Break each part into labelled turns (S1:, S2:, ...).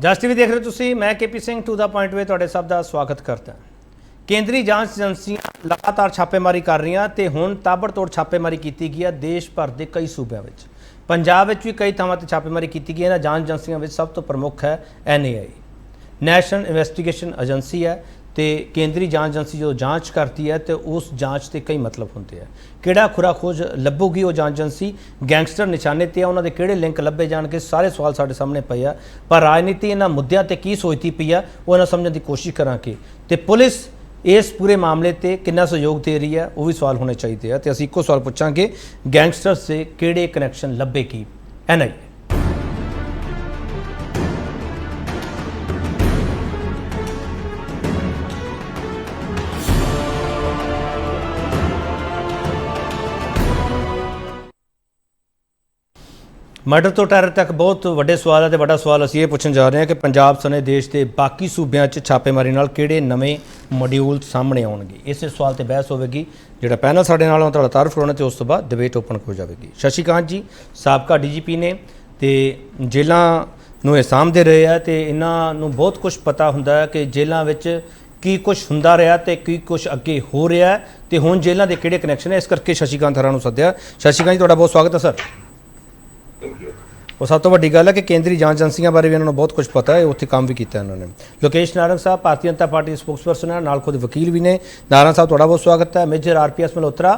S1: ਜਸ TV ਦੇਖ ਰਹੇ ਤੁਸੀਂ, मैं KP Singh to the point ਵੇ ਤੁਹਾਡੇ ਸਭ ਦਾ ਸਵਾਗਤ ਕਰਦਾ। ਕੇਂਦਰੀ ਜਾਂਚ ਏਜੰਸੀਆਂ ਲਗਾਤਾਰ ਛਾਪੇਮਾਰੀ ਕਰ ਰਹੀਆਂ ਤੇ ਹੁਣ ਤਾਬੜਤੋੜ ਛਾਪੇਮਾਰੀ ਕੀਤੀ ਗਈ ਹੈ ਦੇਸ਼ ਭਰ ਦੇ ਕਈ ਸੂਬਿਆਂ ਵਿੱਚ। ਪੰਜਾਬ ਵਿੱਚ ਵੀ ਕਈ ਥਾਵਾਂ ਤੇ ਛਾਪੇਮਾਰੀ ਕੀਤੀ ਗਈ ਹੈ। ਜਾਂਚ ਏਜੰਸੀਆਂ ਵਿੱਚ ਸਭ ਤੋਂ ਪ੍ਰਮੁੱਖ ਹੈ NAI, ਨੈਸ਼ਨਲ ਇਨਵੈਸਟੀਗੇਸ਼ਨ ਏਜੰਸੀ है। तो केंद्रीय जांच एजेंसी जो जांच करती है तो उस जांच के कई मतलब होंगे हैं। किहड़ा खुरा खोज लभूगी वो जांच एजेंसी, गैंगस्टर निशाने ते उन्होंने किहड़े लिंक लभे जाणगे, सारे सवाल साडे सामने पे आ। पर राजनीति इन्हां मुद्दों ते की सोचती पई आ वो इन्हां समझण दी कोशिश करांगे ते पुलिस इस पूरे मामले ते कितना सहयोग दे रही है वो भी सवाल होने चाहिए। तो असीं इक्को सवाल पुछांगे, गैंगस्टर से किहड़े कनैक्शन लभेगी NAI? मर्डर तो टैरर तक बहुत वड्डे सवाल है। तो वड्डा सवाल असीं ये पुछण जा रहे हैं कि पंजाब सने देश के बाकी सूबियां च छापेमारी नाल किहड़े नवें मॉड्यूल सामने आउणगे। इस सवाल ते बहस होवेगी। जिहड़ा पैनल साडे नाल तुहाडा तारुफ करवाउणा ते उस तो बाद डिबेट ओपन हो जाएगी। शशिकांत जी साबका DGP ने ते जेलां नूं इह साਂਭਦੇ रहे है तो इन्हां नूं बहुत कुछ पता हुंदा है कि जेलां विच की कुछ हुंदा रहा तो की कुछ अगे हो रहा है तो हुण जेलां दे किहड़े कनैक्शन है। इस करके शशिकांत हरां नूं सद्दिया। शशिकांत जी तुहाडा बहुत स्वागत है सर। और सब तो वड्डी गल है कि केंद्रीय जांच एजेंसियां बारे भी इन्होंने बहुत कुछ पता है, उत्थे काम भी किया इन्होंने। लोकेश नारंग साहब भारतीय जनता पार्टी स्पोक्सपर्सन है, नाल खुद वकील भी ने। नारंग साहब तुहाडा बहुत स्वागत है। मेजर RPS मल्होत्रा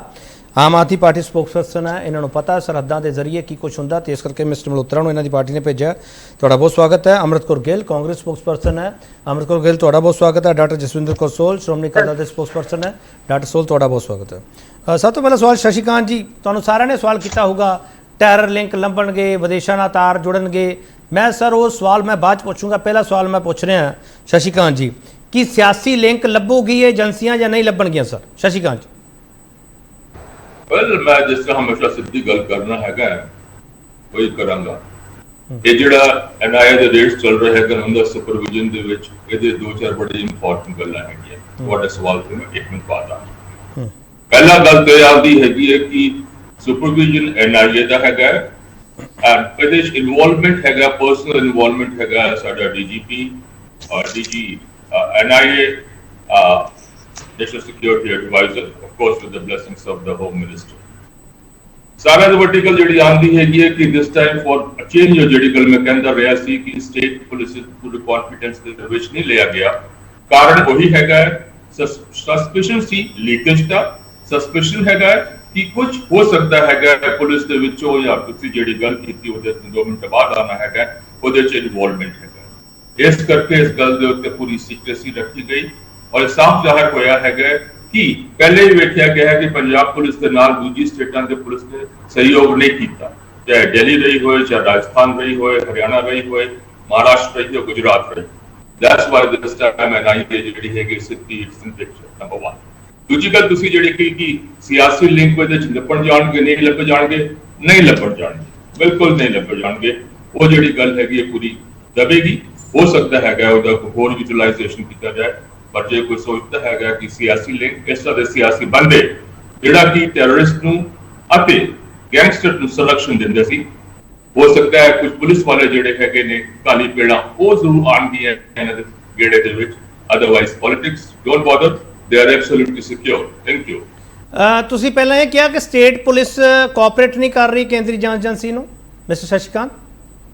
S1: आम आदमी पार्टी स्पोक्सपर्सन है, इन्होंने पता है सरहदां के जरिए की कुछ होंदा तो इस करके मिस्टर मल्होत्रा नूं इन्हां दी पार्टी ने भेजा। तुहाडा बहुत स्वागत है। अमृत कौर गिल कांग्रेस स्पोक्सपर्सन है, अमृत कौर गिल तुहाडा बहुत स्वागत है। डॉक्टर जसविंदर कौर सोल श्रोमणी अकाली दल के स्पोक्सपर्सन है, डॉक्टर सोल तुहाडा बहुत स्वागत है। सब तो पहला सवाल शशिकांत जी, तुहानूं सारिआं ने सवाल किया होगा टैरर लिंक लभणगे, विदेशों नाल तार जुड़नगे। मैं सर वो सवाल मैं बाद पूछूंगा, पहला सवाल मैं पूछ रहा शशिकांत जी कि सियासी लिंक लभूगी एजेंसियां या नहीं लभणगियां सर? शशिकांत जी
S2: मैं जिस तरह हमेशा सीधी गल करना है वही करांगा। ये जिहड़ा NAI दे रेट्स चल रहे हैं उनका सुपरविजन दे विच इहदे दो चार बड़ी इंपॉर्टेंट गल्लां हैगियां। तुहाडे सवाल ते मैं एक मिनट बाद आऊंगा। पहला गल तो आती हैगी है कि सुपरविजन NIA दा हैगा एंड इहदे विच इन्वॉल्वमेंट हैगा, पर्सनल इन्वॉल्वमेंट हैगा साडा DGP और DG NIA National Security Advisor, of course with the blessings of the Home Minister। सारा दी वड्डी गल जिहड़ी आंदी हैगी है कि this time for a change जिहड़ी गल मैं कहंदा रहा सी कि स्टेट पुलिस पूरे कॉन्फिडेंस दे विच नहीं लिया गया। कारण वही हैगा सस्पिशन सी लीकेज का सस्पिशन हैगा कि कुछ हो सकता हैगा पुलिस दे विचों या तुसी जिहड़ी गल कीती ओदे 2 मिनट बाद आना हैगा ओदे च इन्वॉल्वमेंट हैगा। इस करके इस गल दे उत्ते पूरी सीक्रेसी रखी गई और साफ जाहिर होया है कि पहले ही वेख्या गया है कि पंजाब पुलिस के नाल दूसरी स्टेटां के पुलिस ने सहयोग नहीं किया, चाहे दिल्ली रही हो, चाहे राजस्थान रही हो, हरियाणा रही हो, महाराष्ट्र रही हो, गुजरात रही। That's why this time NIA जिहड़ी हैगी city it's in picture number 1। दूसरी गल तुसी जिहड़ी कि सियासी लिंक विच लभण जाणगे नहीं लभ जाणगे, नहीं लभण जाणगे, बिल्कुल नहीं लभ जाणगे। वो जिहड़ी गल हैगी पूरी दबेगी। हो सकता है ओहदा होर यूटिलाइजेशन किया जाए, पर जो कोई सोचता है कि सियासी लिंक इस तरह के सियासी बंदे जिहड़ा कि टैरोरिस्ट नूं अते गैंगस्टर नूं संरक्षण दिंदे सी, हो सकता है कुछ पुलिस वाले जिहड़े हैगे ने काली पेड़ा वो जरूर आणगियां इन्हां दे गेड़े दे विच। Otherwise politics don't bother, they are absolutely secure. Thank you.
S1: तुसीं पहलां ये कहा कि स्टेट पुलिस कोऑपरेट नहीं कर रही केंद्रीय जांच एजेंसी नूं, मिस्टर शशिकांत?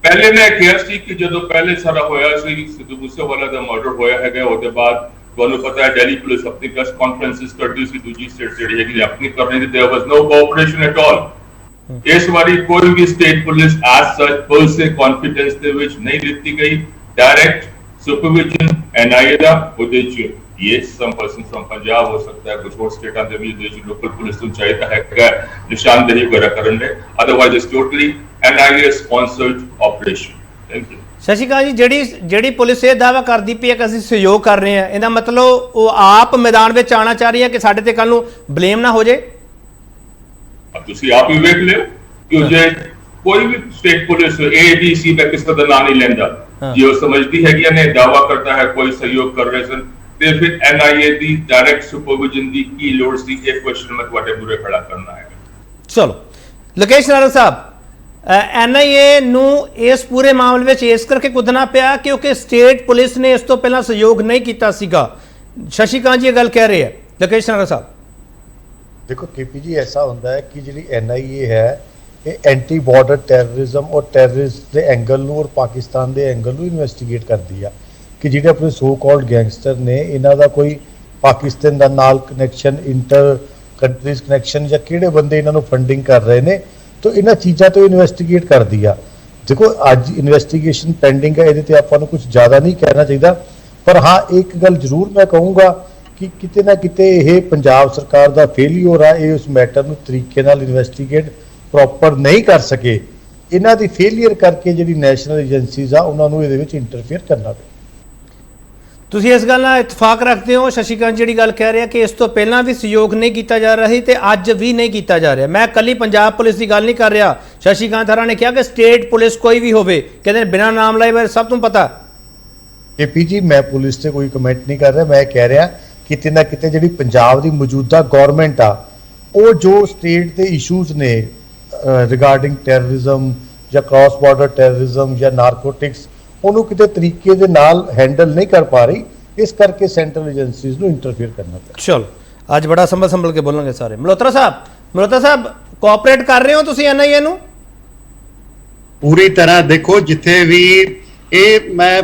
S2: पहले मैं कहा सी कि जो पहले सारा होया सी सिद्धू मूसेवाला दा मर्डर होया है उसके बाद ਤੁਹਾਨੂੰ ਪਤਾ ਹੈ दिल्ली पुलिस अपनी प्रेस कॉन्फ्रेंसेस करती सी, दूसरी स्टेट ਜਿਹੜੀ ਹੈਗੀ अपनी कर रही थी। There was no cooperation at all. इस बारी कोई भी state police as such police से कॉन्फिडेंस ਦੇ ਵਿੱਚ नहीं ਦਿੱਤੀ गई। डायरेक्ट सुपरविजन NIA ਦਾ ਉਹਦੇ ਚ ये सम पर्सन फ्रॉम पंजाब हो सकता है, कुछ और स्टेटां ਦੇ ਵੀ ਉਹਦੇ ਚ लोकल पुलिस ਨੂੰ ਚਾਹੀਦਾ ਹੈ ਨਿਸ਼ਾਨਦੇਹੀ ਵਗੈरह ਕਰਨ ਲਈ। Otherwise it's totally NIA sponsored operation. Thank you.
S1: Shashikant ji ਜਿਹੜੀ पुलिस ये दावा करती पई है कि ਅਸੀਂ सहयोग कर रहे हैं, ਇਹਦਾ मतलब वो आप मैदान में आना चाह रही है कि ਸਾਡੇ ਤੇ ਕੱਲ ਨੂੰ ब्लेम ना हो जाए?
S2: अब ਤੁਸੀਂ आप ही वेख लियो कि जे कोई भी स्टेट पुलिस ABC ਦਾ ਕਿਸੇ ਦਾ ਨਾਂ नहीं लेंदा, जो समझती है कि ने दावा करता है कोई सहयोग कर रहे सन ਤੇ ਫਿਰ NIA ਦੀ डायरेक्ट सुपरविजन ਦੀ ਕੀ ਲੋੜ ਸੀ? ਇਹ क्वेश्चन मैं ਤੁਹਾਡੇ ਮੂਹਰੇ ਖੜਾ करना है।
S1: चलो लोकेश नारंग साहब, NIA ਨੂੰ ਇਸ ਪੂਰੇ ਮਾਮਲੇ ਵਿੱਚ ਇਸ ਕਰਕੇ ਕੁੱਦਣਾ ਪਿਆ ਕਿਉਂਕਿ ਸਟੇਟ ਪੁਲਿਸ ਨੇ ਇਸ ਤੋਂ ਪਹਿਲਾਂ ਸਹਿਯੋਗ ਨਹੀਂ ਕੀਤਾ ਸੀਗਾ। शशि कांत जी ये गल कह रहे हैं। लकेश नागर साहब
S3: देखो KP जी, ऐसा होता है कि जी NIA है ये एंटी बॉर्डर टैररिज्म और टैररिस्ट के एंगल ਨੂੰ और पाकिस्तान के एंगल ਨੂੰ इन्वेस्टिगेट करती है कि ਜਿਹੜੇ अपने सो कॉल्ड गैंगस्टर ने इन्हों का कोई पाकिस्तान का नाल कनैक्शन इंटर कंट्रीज कनैक्शन या किहड़े बंदे इन्हों फंडिंग कर रहे हैं, तो इन्होंने चीज़ों तो इन्वेस्टिगेट कर दिया। देखो अज इन्वेस्टिगेशन पेंडिंग है, ये आपको कुछ ज़्यादा नहीं कहना चाहिए, पर हाँ एक गल जरूर मैं कहूँगा कि किते ना किते ये पंजाब सरकार का फेलियर है, ये उस मैटर में तरीके नाल इन्वेस्टिगेट प्रॉपर नहीं कर सके। इन्हां दी फेलियर करके जिहड़ी नैशनल एजेंसीज आ उन्हां नूं इहदे विच इंटरफेयर करना पिया।
S1: ਤੁਸੀਂ ਇਸ ਗੱਲ ਨਾਲ ਇਤਫਾਕ ਰੱਖਦੇ ਹੋ? ਸ਼ਸ਼ੀ ਕਾਂਤ ਜਿਹੜੀ ਗੱਲ ਕਹਿ ਰਿਹਾ ਕਿ ਇਸ ਤੋਂ ਪਹਿਲਾਂ ਵੀ ਸਹਿਯੋਗ ਨਹੀਂ ਕੀਤਾ ਜਾ ਰਿਹਾ ਸੀ ਤੇ ਅੱਜ ਵੀ ਨਹੀਂ ਕੀਤਾ ਜਾ ਰਿਹਾ। ਮੈਂ ਕੱਲੀ ਪੰਜਾਬ ਪੁਲਿਸ ਦੀ ਗੱਲ ਨਹੀਂ ਕਰ ਰਿਹਾ। ਸ਼ਸ਼ੀ ਕਾਂਤ ਹਰਾਂ ਨੇ ਕਿਹਾ ਕਿ ਸਟੇਟ ਪੁਲਿਸ ਕੋਈ ਵੀ ਹੋਵੇ, ਕਹਿੰਦੇ ਬਿਨਾਂ ਨਾਮ ਲਾਏ ਬਾਰੇ ਸਭ ਨੂੰ ਪਤਾ।
S3: KP जी, मैं पुलिस से कोई कमेंट नहीं कर रहा, मैं कह रहा किते ना किते जिहड़ी पंजाब दी मौजूदा गवर्नमेंट आ वो जो स्टेट के इशूज ने रिगार्डिंग टैररिज्म या क्रॉस बॉर्डर टैररिज्म या नारकोटिक्स ਉਹਨੂੰ किते तरीके दे नाल हैंडल नहीं कर पा रही, इस करके सेंट्रल एजेंसीज ਨੂੰ इंटरफेयर करना पिया।
S1: चलो ਅੱਜ ਬੜਾ ਸੰਭਲ ਕੇ ਬੋਲਾਂਗੇ ਸਾਰੇ। ਮਲਹੋਤਰਾ ਸਾਹਿਬ ਕੋਆਪਰੇਟ ਕਰ ਰਹੇ ਹੋ ਤੁਸੀਂ NIA ਨੂੰ?
S4: ਪੂਰੀ ਤਰ੍ਹਾਂ ਦੇਖੋ, ਜਿੱਥੇ ਵੀ ਇਹ ਮੈਂ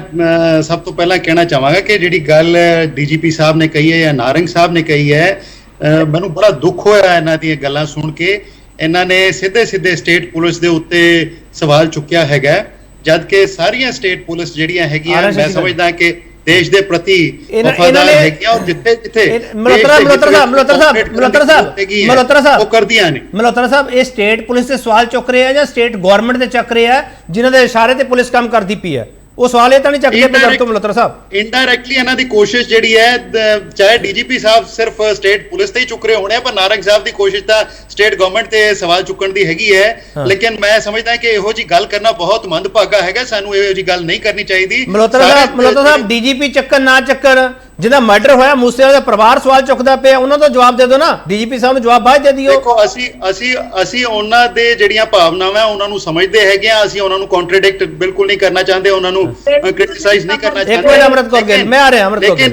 S4: ਸਭ ਤੋਂ ਪਹਿਲਾਂ ਕਹਿਣਾ ਚਾਹਾਂਗਾ ਕਿ ਜਿਹੜੀ ਗੱਲ DGP ਸਾਹਿਬ ਨੇ ਕਹੀ ਹੈ ਜਾਂ ਨਾਰੰਗ ਸਾਹਿਬ ਨੇ ਕਹੀ ਹੈ, ਮੈਨੂੰ ਬੜਾ ਦੁੱਖ ਹੋਇਆ ਇਹਨਾਂ ਦੀਆਂ ਗੱਲਾਂ ਸੁਣ ਕੇ। ਇਹਨਾਂ ਨੇ ਸਿੱਧੇ ਸਟੇਟ ਪੁਲਿਸ ਦੇ ਉੱਤੇ ਸਵਾਲ ਚੁੱਕਿਆ ਹੈਗਾ, ਜਦ ਕਿ ਸਾਰੀਆਂ ਸਟੇਟ ਪੁਲਿਸ ਜਿਹੜੀਆਂ ਹੈਗੀਆਂ ਮੈਂ ਸਮਝਦਾ ਕਿ ਦੇਸ਼ ਦੇ ਪ੍ਰਤੀ ਵਫਾਦਾਰ ਹੈਗੀਆਂ ਔਰ ਜਿੱਥੇ ਮਲਹੋਤਰਾ ਸਾਹਿਬ ਉਹ ਕਰਦੀਆਂ ਨੇ।
S1: ਮਲਹੋਤਰਾ ਸਾਹਿਬ ਇਹ ਸਟੇਟ ਪੁਲਿਸ ਦੇ ਸਵਾਲ ਚੁੱਕ ਰਹੇ ਆ ਜਾਂ ਸਟੇਟ ਗਵਰਨਮੈਂਟ ਦੇ ਚੱਕ ਰਹੇ ਆ ਜਿਨ੍ਹਾਂ ਦੇ ਇਸ਼ਾਰੇ ਤੇ ਪੁਲਿਸ ਕੰਮ ਕਰਦੀ ਪਈ ਹੈ? ਉਹ ਸਵਾਲ ਇਹ ਤਾਂ ਨਹੀਂ ਚੱਕਦੇ ਪੰਜਾਬ ਤੋਂ ਮਲਹੋਤਰਾ ਸਾਹਿਬ?
S4: ਇਨਡਾਇਰੈਕਟਲੀ ਇਹਨਾਂ ਦੀ ਕੋਸ਼ਿਸ਼ ਜਿਹੜੀ ਹੈ, ਚਾਹੇ DGP ਸਾਹਿਬ ਸਿਰਫ ਸਟੇਟ ਪੁਲਿਸ ਤੇ ਹੀ ਚੁੱਕ ਰਹੇ ਹੋਣੇ, ਪਰ ਨਾਰੰਗ ਸਾਹਿਬ ਦੀ ਕੋਸ਼ਿਸ਼ ਤਾਂ ਸਟੇਟ ਗਵਰਨਮੈਂਟ ਤੇ ਸਵਾਲ ਚੁੱਕਣ ਦੀ ਹੈਗੀ ਹੈ। ਲੇਕਿਨ ਮੈਂ ਸਮਝਦਾ ਕਿ ਇਹੋ ਜੀ ਗੱਲ ਕਰਨਾ ਬਹੁਤ ਮੰਦਭਾਗਾ ਹੈਗਾ, ਸਾਨੂੰ ਇਹੋ ਜੀ ਗੱਲ ਨਹੀਂ ਕਰਨੀ ਚਾਹੀਦੀ।
S1: ਮਲਹੋਤਰਾ ਸਾਹਿਬ DGP ਚੱਕਣ ਨਾ ਚੱਕਣ, ਜਿਹਦਾ ਮਰਡਰ ਹੋਇਆ ਮੂਸੇਵਾਲੇ ਦਾ ਪਰਿਵਾਰ ਸਵਾਲ ਚੁੱਕਦਾ ਪਿਆ, ਉਹਨਾਂ ਤੋਂ ਜਵਾਬ ਦੇ ਦਿਓ ਨਾ। DGP ਸਾਹਿਬ ਨੂੰ ਜਵਾਬ ਬਾਅਦ ਦੇ ਦਿਓ।
S4: ਦੇਖੋ ਅਸੀਂ ਉਹਨਾਂ ਦੇ ਜਿਹੜੀਆਂ ਭਾਵਨਾਵਾਂ ਉਹਨਾਂ ਨੂੰ ਸਮਝਦੇ ਹੈਗੇ ਆ, ਅਸੀਂ ਉਹਨਾਂ ਨੂੰ ਕੰਟਰਡਿਕਟ ਬਿਲਕੁਲ ਨਹੀਂ ਕਰਨਾ ਚਾਹੁੰਦੇ, ਉਹਨਾਂ ਨੂੰ ਕ੍ਰਿਟਿਸਾਈਜ਼ ਨਹੀਂ ਕਰਨਾ ਚਾਹੁੰਦੇ।
S1: ਇੱਕ ਮਿੰਟ ਅਮਰਤ ਕੌਰ ਗਿੱਲ, ਮੈਂ ਆ ਰਿਹਾ। ਅਮਰਤ ਕੌਰ ਗਿੱਲ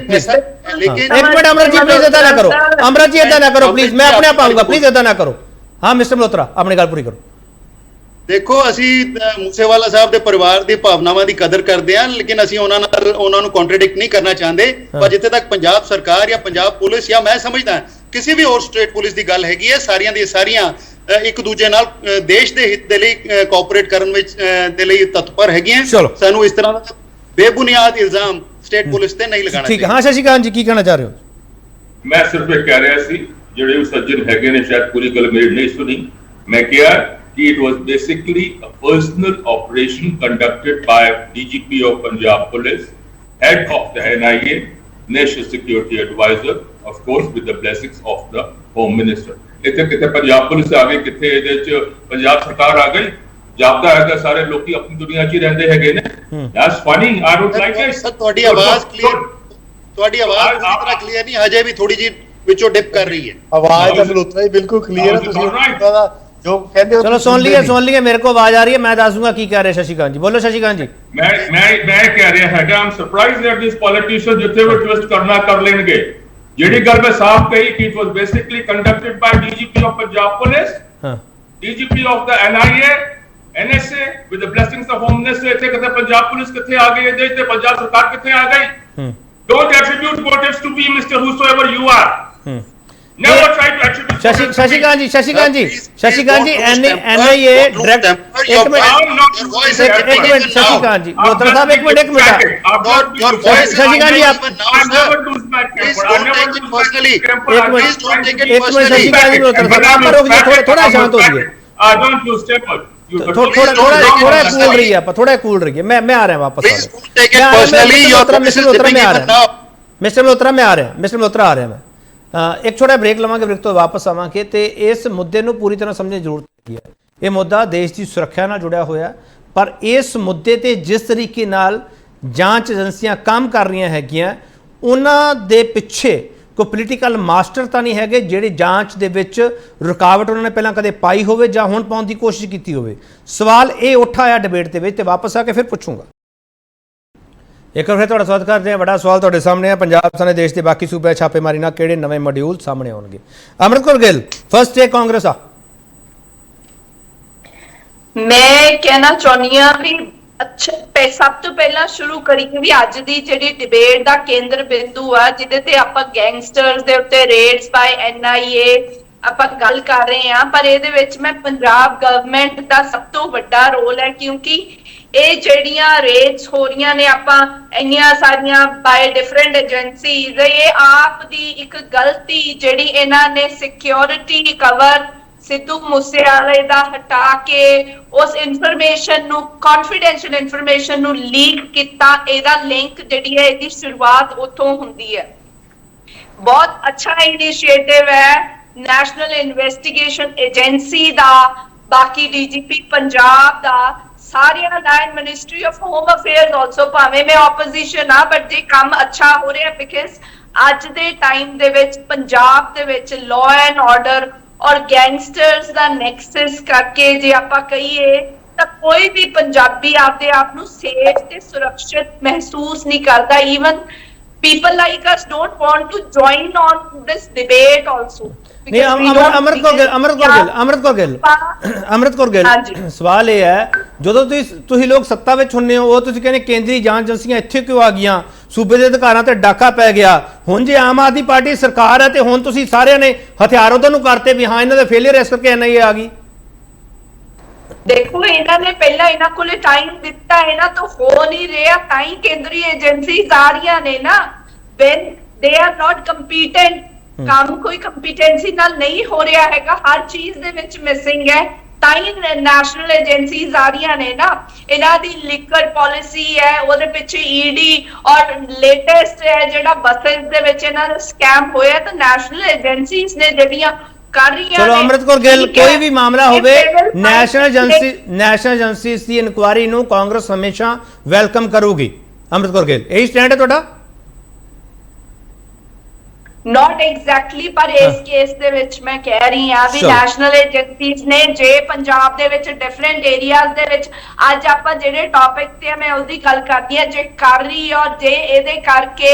S1: ਲੇਕਿਨ ਇੱਕ ਮਿੰਟ ਅਮਰਤ ਜੀ ਪਲੀਜ਼ ਇਦਾਂ ਨਾ ਕਰੋ। ਅਮਰਤ ਜੀ ਇਦਾਂ ਨਾ ਕਰੋ ਪਲੀਜ਼, ਮੈਂ ਆਪਣੇ ਆਪ ਆਊਂਗਾ, ਪਲੀਜ਼ ਇਦਾਂ ਨਾ ਕਰੋ। ਹਾਂ ਮਿਸਟਰ ਮਲਹੋਤਰਾ ਆਪਣੀ ਗੱਲ ਪੂਰੀ ਕਰੋ।
S4: ਦੇਖੋ ਅਸੀਂ ਮੂਸੇਵਾਲਾ ਸਾਹਿਬ ਦੇ ਪਰਿਵਾਰ ਦੀ ਭਾਵਨਾਵਾਂ ਦੀ ਕਦਰ ਕਰਦੇ ਹਾਂ, ਲੇਕਿਨ ਅਸੀਂ ਉਹਨਾਂ ਨੂੰ ਕੰਟਰਡਿਕਟ ਨਹੀਂ ਕਰਨਾ ਚਾਹੁੰਦੇ। ਪਰ ਜਿੱਥੇ ਤੱਕ ਪੰਜਾਬ ਸਰਕਾਰ ਜਾਂ ਪੰਜਾਬ ਪੁਲਿਸ ਜਾਂ ਮੈਂ ਸਮਝਦਾ ਕਿਸੇ ਵੀ ਹੋਰ ਸਟੇਟ ਪੁਲਿਸ ਦੀ ਗੱਲ ਹੈਗੀ ਹੈ, ਸਾਰੀਆਂ ਦੀਆਂ ਸਾਰੀਆਂ ਇੱਕ ਦੂਜੇ ਨਾਲ ਦੇਸ਼ ਦੇ ਹਿੱਤ ਦੇ ਲਈ ਕੋਆਪਰੇਟ ਕਰਨ ਵਿੱਚ ਦੇ ਲਈ ਤਤਪਰ ਹੈਗੀਆਂ। ਸਾਨੂੰ ਇਸ ਤਰ੍ਹਾਂ ਦਾ ਬੇਬੁਨਿਆਦ ਇਲਜ਼ਾਮ ਸਟੇਟ ਪੁਲਿਸ ਤੇ ਨਹੀਂ ਲਗਾਉਣਾ
S1: ਠੀਕ ਹੈ। ਹਾਂ ਸ਼ਸ਼ੀ ਕਾਂਤ ਜੀ ਕੀ ਕਹਿਣਾ ਚਾਹ ਰਹੇ ਹੋ?
S2: ਮੈਂ ਸਿਰਫ ਇਹ ਕਹਿ ਰਿਹਾ ਸੀ, ਜਿਹੜੇ ਉਹ ਸੱਜਣ ਹੈਗੇ ਨੇ ਸ਼ਾਇਦ ਪੂਰੀ ਗੱਲ ਮੇਰੀ ਨਹੀਂ ਸੁਣੀ। ਮੈਂ ਕਿਹਾ it was basically a personal operation conducted by DGP of Punjab Police, head of the NIA, National Security Advisor, of course with the blessings of the Home Minister. ਇੱਥੇ ਕਿਤੇ ਪੰਜਾਬ ਪੁਲਿਸ ਆ ਗਈ, ਕਿਤੇ ਇਹਦੇ ਚ ਪੰਜਾਬ ਸਰਕਾਰ ਆ ਗਈ। ਜਾਪਦਾ ਹੈਗਾ ਸਾਰੇ ਲੋਕੀ ਆਪਣੀ ਦੁਨੀਆ 'ਚ ਹੀ ਰਹਿੰਦੇ ਹੈਗੇ ਨੇ। That's funny. I don't like it.
S4: Sir ਤੁਹਾਡੀ ਆਵਾਜ਼ ਕਲੀਅਰ ਪੂਰੀ ਤਰ੍ਹਾਂ ਕਲੀਅਰ ਨਹੀਂ, ਹਜੇ ਵੀ ਥੋੜੀ ਜਿਹੀ ਵਿੱਚੋਂ ਡਿਪ ਕਰ ਰਹੀ ਹੈ
S3: ਆਵਾਜ਼। ਤਾਂ ਮਲਹੋਤਰਾ ਜੀ ਬਿਲਕੁਲ ਕਲੀਅਰ ਹੈ, ਤੁਸੀਂ जो कहते हो
S1: चलो सुन लिए मेरे को आवाज आ रही है, मैं दस दूंगा की कह रहे शशि कांत जी। बोलो शशि कांत जी।
S2: मैं कह रहा है I am surprised that this politician जिथे वो ट्विस्ट करना कर लेंगे। जेडी गल मैं साफ कही कि it was basically conducted by DGP of Punjab police, DGP of the NIA, NSA with the blessings of Home Minister। इथे कहते पंजाब पुलिस किथे आ गई, इधर ते पंजाब सरकार किथे आ गई। Don't attribute motives to me, Mr. Whosoever you are. Never try to attribute
S1: Shashi Kant ji NIA direct एक मिनट शशि कांत जी मल्होत्रा साहब एक मिनट शशि कांत जी आप शशि कांत जी मल्होत्रा साहब आप रुक जाइए, थोड़ा शांत हो जाइए, थोड़ा कूल रही है, थोड़ा कूल रही है। मैं आ रहा हूं वापस। मिस्टर मल्होत्रा मैं आ रहा हूं, मिस्टर मल्होत्रा आ रहा हूं। एक छोटा ब्रेक लवांगे, ब्रेक तो वापस आवांगे तो इस मुद्दे ਨੂੰ ਪੂਰੀ ਤਰ੍ਹਾਂ ਸਮਝਣ ਦੀ ਜ਼ਰੂਰਤ ਹੈ। ਇਹ ਮੁੱਦਾ ਦੇਸ਼ ਦੀ ਸੁਰੱਖਿਆ ਨਾਲ ਜੁੜਿਆ ਹੋਇਆ, ਪਰ ਇਸ ਮੁੱਦੇ ਤੇ ਜਿਸ ਤਰੀਕੇ ਨਾਲ ਜਾਂਚ ਏਜੰਸੀਆਂ ਕੰਮ ਕਰ ਰਹੀਆਂ ਹੈਗੀਆਂ ਉਹਨਾਂ ਦੇ ਪਿੱਛੇ ਕੋਈ ਪੋਲੀਟੀਕਲ ਮਾਸਟਰ ਤਾਂ ਨਹੀਂ ਹੈਗੇ ਜਿਹੜੇ ਜਾਂਚ ਦੇ ਵਿੱਚ ਰੁਕਾਵਟ ਉਹਨਾਂ ਨੇ ਪਹਿਲਾਂ ਕਦੇ ਪਾਈ ਹੋਵੇ ਜਾਂ ਹੁਣ ਪਾਉਣ ਦੀ ਕੋਸ਼ਿਸ਼ ਕੀਤੀ ਹੋਵੇ। ਸਵਾਲ ਇਹ ਉੱਠ ਆਇਆ ਡਿਬੇਟ ਦੇ ਵਿੱਚ, ਤੇ ਵਾਪਸ ਆ ਕੇ ਫਿਰ ਪੁੱਛੂੰਗਾ। ਇੱਕ ਵਾਰ ਫਿਰ ਤੁਹਾਡਾ ਸਵਾਗਤ ਕਰਦੇ ਹਾਂ। ਵੱਡਾ ਸਵਾਲ ਤੁਹਾਡੇ ਸਾਹਮਣੇ ਹੈ, ਪੰਜਾਬ ਸਣੇ ਦੇਸ਼ ਦੇ ਬਾਕੀ ਸੂਬੇ ਛਾਪੇਮਾਰੀ ਨਾਲ ਕਿਹੜੇ ਨਵੇਂ ਮੋਡਿਊਲ ਸਾਹਮਣੇ ਆਉਣਗੇ? ਅੰਮ੍ਰਿਤ ਕੌਰ ਗਿੱਲ, ਫਸਟ ਡੇ ਕਾਂਗਰਸ ਆ।
S5: ਮੈਂ ਕਹਿਣਾ ਚਾਹੁੰਦੀ ਹਾਂ ਵੀ ਅੱਛਾ ਸਭ ਤੋਂ ਪਹਿਲਾਂ ਸ਼ੁਰੂ ਕਰੀਏ ਵੀ ਅੱਜ ਦੀ ਜਿਹੜੀ ਡਿਬੇਟ ਦਾ ਕੇਂਦਰ ਬਿੰਦੂ ਆ ਜਿਹਦੇ ਤੇ ਆਪਾਂ ਗੈਂਗਸਟਰਸ ਦੇ ਉੱਤੇ ਰੇਡਸ ਬਾਈ NIA ਆਪਾਂ ਗੱਲ ਕਰ ਰਹੇ ਹਾਂ, ਪਰ ਇਹਦੇ ਵਿੱਚ ਮੈਂ ਪੰਜਾਬ ਗਵਰਨਮੈਂਟ ਦਾ ਸਭ ਤੋਂ ਵੱਡਾ ਰੋਲ ਹੈ, ਕਿਉਂਕਿ ਇਹ ਜਿਹੜੀਆਂ ਰੇਡਸ ਹੋ ਰਹੀਆਂ ਨੇ ਆਪਾਂ ਇੰਨੀਆਂ ਸਾਰੀਆਂ ਬਾਈ ਡਿਫਰੈਂਟ ਏਜੰਸੀਜ਼, ਇਹ ਆਪ ਦੀ ਇੱਕ ਗਲਤੀ ਜਿਹੜੀ ਇਹਨਾਂ ਨੇ ਸਿਕਿਉਰਿਟੀ ਕਵਰ ਸਿੱਧੂ ਮੂਸੇਵਾਲੇ ਦਾ ਹਟਾ ਕੇ ਉਸ ਇਨਫੋਰਮੇਸ਼ਨ ਨੂੰ ਕੌਨਫੀਡੈਂਸ਼ੀਅਲ ਇਨਫੋਰਮੇਸ਼ਨ ਨੂੰ ਲੀਕ ਕੀਤਾ, ਇਹਦਾ ਲਿੰਕ ਜਿਹੜੀ ਹੈ ਇਹਦੀ ਸ਼ੁਰੂਆਤ ਉੱਥੋਂ ਹੁੰਦੀ ਹੈ। ਬਹੁਤ ਅੱਛਾ ਇਨੀਸ਼ੀਏਟਿਵ ਹੈ ਨੈਸ਼ਨਲ ਇਨਵੈਸਟੀਗੇਸ਼ਨ ਏਜੰਸੀ ਦਾ, ਬਾਕੀ DGP ਪੰਜਾਬ ਦਾ, ਸਾਰਿਆਂ ਦਾ, ministry of home affairs also, ਭਾਵੇਂ ਮੈਂ ਆਪੋਜੀਸ਼ਨ ਆ ਬਟ ਜੇ ਕੰਮ ਅੱਛਾ ਹੋ ਰਿਹਾ ਬਿਕਾਜ਼ ਅੱਜ ਦੇ ਟਾਈਮ ਦੇ ਵਿੱਚ ਪੰਜਾਬ ਦੇ ਵਿੱਚ ਲਾਅ ਐਂਡ ਆਰਡਰ ਔਰ ਗੈਂਗਸਟਰਸ ਦਾ ਨੈਕਸਸ ਕਰਕੇ ਜੇ ਆਪਾਂ ਕਹੀਏ ਤਾਂ ਕੋਈ ਵੀ ਪੰਜਾਬੀ ਆਪਦੇ ਆਪ ਨੂੰ ਸੇਫ ਤੇ ਸੁਰੱਖਿਅਤ ਮਹਿਸੂਸ ਨਹੀਂ ਕਰਦਾ। Even people like us don't want to join on this debate also.
S1: ਨਹੀਂ ਅਮਰਤ ਕੌਰ ਗਿੱਲ ਸਵਾਲ ਇਹ ਹੈ, ਜਦੋਂ ਤੁਸੀਂ ਲੋਕ ਸੱਤਾ ਵਿੱਚ ਹੁੰਦੇ ਹੋ ਉਹ ਤੁਸੀਂ ਕਹਿੰਦੇ ਕੇਂਦਰੀ ਜਾਂਚ ਏਜੰਸੀਆਂ ਇੱਥੇ ਕਿਉਂ ਆ ਗਈਆਂ, ਸੂਬੇ ਦੇ ਅਧਿਕਾਰਾਂ ਤੇ ਡਾਕਾ ਪੈ ਗਿਆ। ਹੁਣ ਜੇ ਆਮ ਆਦਮੀ ਪਾਰਟੀ ਸਰਕਾਰ ਹੈ ਤੇ ਹੁਣ ਤੁਸੀਂ ਸਾਰਿਆਂ ਨੇ ਹਥਿਆਰ ਉਧਰ ਨੂੰ ਕਰਤੇ ਵੀ ਹਾਂ ਇਹਨਾਂ ਦਾ ਫੇਲਿਅਰ ਇਸ ਕਰਕੇ NIA ਆ ਗਈ।
S5: ਦੇਖੋ ਇਹਨਾਂ ਨੇ ਪਹਿਲਾਂ ਇਹਨਾਂ ਕੋਲੇ ਟਾਈਮ ਦਿੱਤਾ, ਇਹਨਾਂ ਤੋਂ ਹੋ ਨਹੀਂ ਰਿਹਾ ਤਾਂ ਹੀ ਕੇਂਦਰੀ ਏਜੰਸੀਜ਼ ਆ ਰਹੀਆਂ ਨੇ ਨਾ। when they are not competent, ਕੰਮ ਕੋਈ ਕੰਪੀਟੈਂਸੀ ਨਾਲ ਨਹੀਂ ਹੋ ਰਿਹਾ ਹੈਗਾ, ਹਰ ਚੀਜ਼ ਦੇ ਵਿੱਚ ਮਿਸਿੰਗ ਹੈ, ਤਾਂ ਹੀ ਨੈਸ਼ਨਲ ਏਜੰਸੀਜ਼ ਆ ਰਹੀਆਂ ਨੇ ਨਾ। ਇਹਨਾਂ ਦੀ ਲਿਕਰ ਪਾਲਿਸੀ ਹੈ, ਉਹਦੇ ਪਿੱਛੇ ED ਔਰ ਲੇਟੈਸਟ ਹੈ ਜਿਹੜਾ ਬੱਸਸ ਦੇ ਵਿੱਚ ਇਹਨਾਂ ਦਾ ਸਕੈਮ ਹੋਇਆ, ਤਾਂ ਨੈਸ਼ਨਲ ਏਜੰਸੀਜ਼ ਨੇ ਜਿਹੜੀਆਂ ਕਰ ਰਹੀਆਂ।
S1: ਚਲੋ ਅੰਮ੍ਰਿਤ ਕੌਰ ਗਿੱਲ, ਕੋਈ ਵੀ ਮਾਮਲਾ ਹੋਵੇ ਨੈਸ਼ਨਲ ਏਜੰਸੀ ਦੀ ਇਨਕੁਆਇਰੀ ਨੂੰ ਕਾਂਗਰਸ ਹਮੇਸ਼ਾ ਵੈਲਕਮ ਕਰੂਗੀ। ਅੰਮ੍ਰਿਤ ਕੌਰ ਗਿੱਲ, ਇਹੀ ਸਟੈਂਡ ਹੈ ਤੁਹਾਡਾ?
S5: not exactly, ਪਰ ਇਸ ਕੇਸ ਦੇ ਵਿੱਚ ਮੈਂ ਕਹਿ ਰਹੀ ਹਾਂ ਵੀ ਨੈਸ਼ਨਲ ਏਜੰਸੀਜ਼ ਨੇ ਜੇ ਪੰਜਾਬ ਦੇ ਵਿੱਚ ਡਿਫਰੈਂਟ ਏਰੀਆਜ਼ ਦੇ ਵਿੱਚ ਅੱਜ ਆਪਾਂ ਜਿਹੜੇ ਟੌਪਿਕ ਤੇ ਮੈਂ ਉਹਦੀ ਗੱਲ ਕਰਦੀ ਹਾਂ, ਜੇ ਕਰ ਰਹੀ ਔਰ ਜੇ ਇਹਦੇ ਕਰਕੇ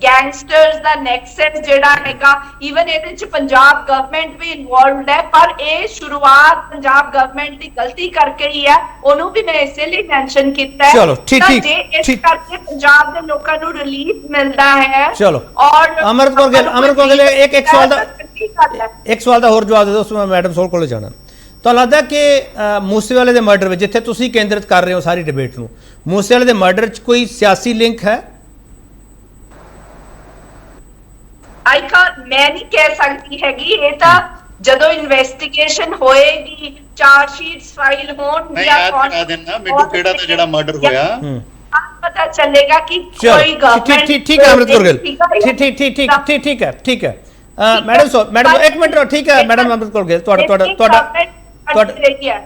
S5: ਗੈਂਗਸਟਰਸ ਦਾ ਨੈਕਸਸ ਜਿਹੜਾ ਹੈਗਾ, ਈਵਨ ਇਹਦੇ ਵਿੱਚ ਪੰਜਾਬ ਗਵਰਨਮੈਂਟ ਵੀ ਇਨਵੋਲਵਡ ਹੈ, ਪਰ ਇਹ ਸ਼ੁਰੂਆਤ ਪੰਜਾਬ ਗਵਰਨਮੈਂਟ ਦੀ ਗਲਤੀ ਕਰਕੇ ਹੀ ਹੈ, ਉਹਨੂੰ ਵੀ ਮੈਂ ਇਸੇ ਲਈ ਮੈਂਸ਼ਨ ਕੀਤਾ ਹੈ।
S1: ਚਲੋ ਠੀਕ
S5: ਜੇ ਇਸ ਕਰਕੇ ਪੰਜਾਬ ਦੇ ਲੋਕਾਂ ਨੂੰ ਰਿਲੀਫ ਮਿਲਦਾ ਹੈ।
S1: ਚਲੋ
S5: ਔਰ
S1: ਅੰਮ੍ਰਿਤ ਕੌਰ ਗਿੱਲ ਇੱਕ ਸਵਾਲ ਦਾ ਹੋਰ ਜਵਾਬ ਦੇ ਦਿਓ, ਉਸ ਮੈਂ ਮੈਡਮ ਸੋਲ ਕੋਲ ਜਾਣਾ। ਤੁਹਾਨੂੰ ਲੱਗਦਾ ਕਿ ਮੂਸੇਵਾਲੇ ਦੇ ਮਰਡਰ ਵਿੱਚ, ਜਿੱਥੇ ਤੁਸੀਂ ਕੇਂਦਰਿਤ ਕਰ ਰਹੇ ਹੋ ਸਾਰੀ ਡਿਬੇਟ ਨੂੰ, ਮੂਸੇਵਾਲੇ ਦੇ ਮਰਡਰ 'ਚ ਕੋਈ ਸਿਆਸੀ ਲਿੰਕ ਹੈ?
S5: ਮੈਂ ਨਹੀਂ ਕਹਿ ਸਕਦੀ ਹੈਗੀ, ਇਹ ਤਾਂ ਜਦੋਂ ਇਨਵੈਸਟੀਗੇਸ਼ਨ ਹੋਏਗੀ, ਚਾਰਜ ਸ਼ੀਟਸ ਫਾਈਲ ਹੋਣਗੀਆਂ,
S4: ਮੈਨੂੰ ਕਿਹੜਾ ਤਾਂ ਜਿਹੜਾ ਮਰਡਰ ਹੋਇਆ
S5: ਪਤਾ ਚੱਲੇਗਾ ਕਿ ਕੋਈ ਗਵਰਨਮੈਂਟ।
S1: ਠੀਕ ਹੈ ਅੰਮ੍ਰਿਤ ਕੌਰ ਗਿੱਲ, ਠੀਕ ਹੈ ਮੈਡਮ ਇੱਕ ਮਿੰਟ, ਠੀਕ ਹੈ ਮੈਡਮ ਅੰਮ੍ਰਿਤ ਕੌਰ ਗਿੱਲ,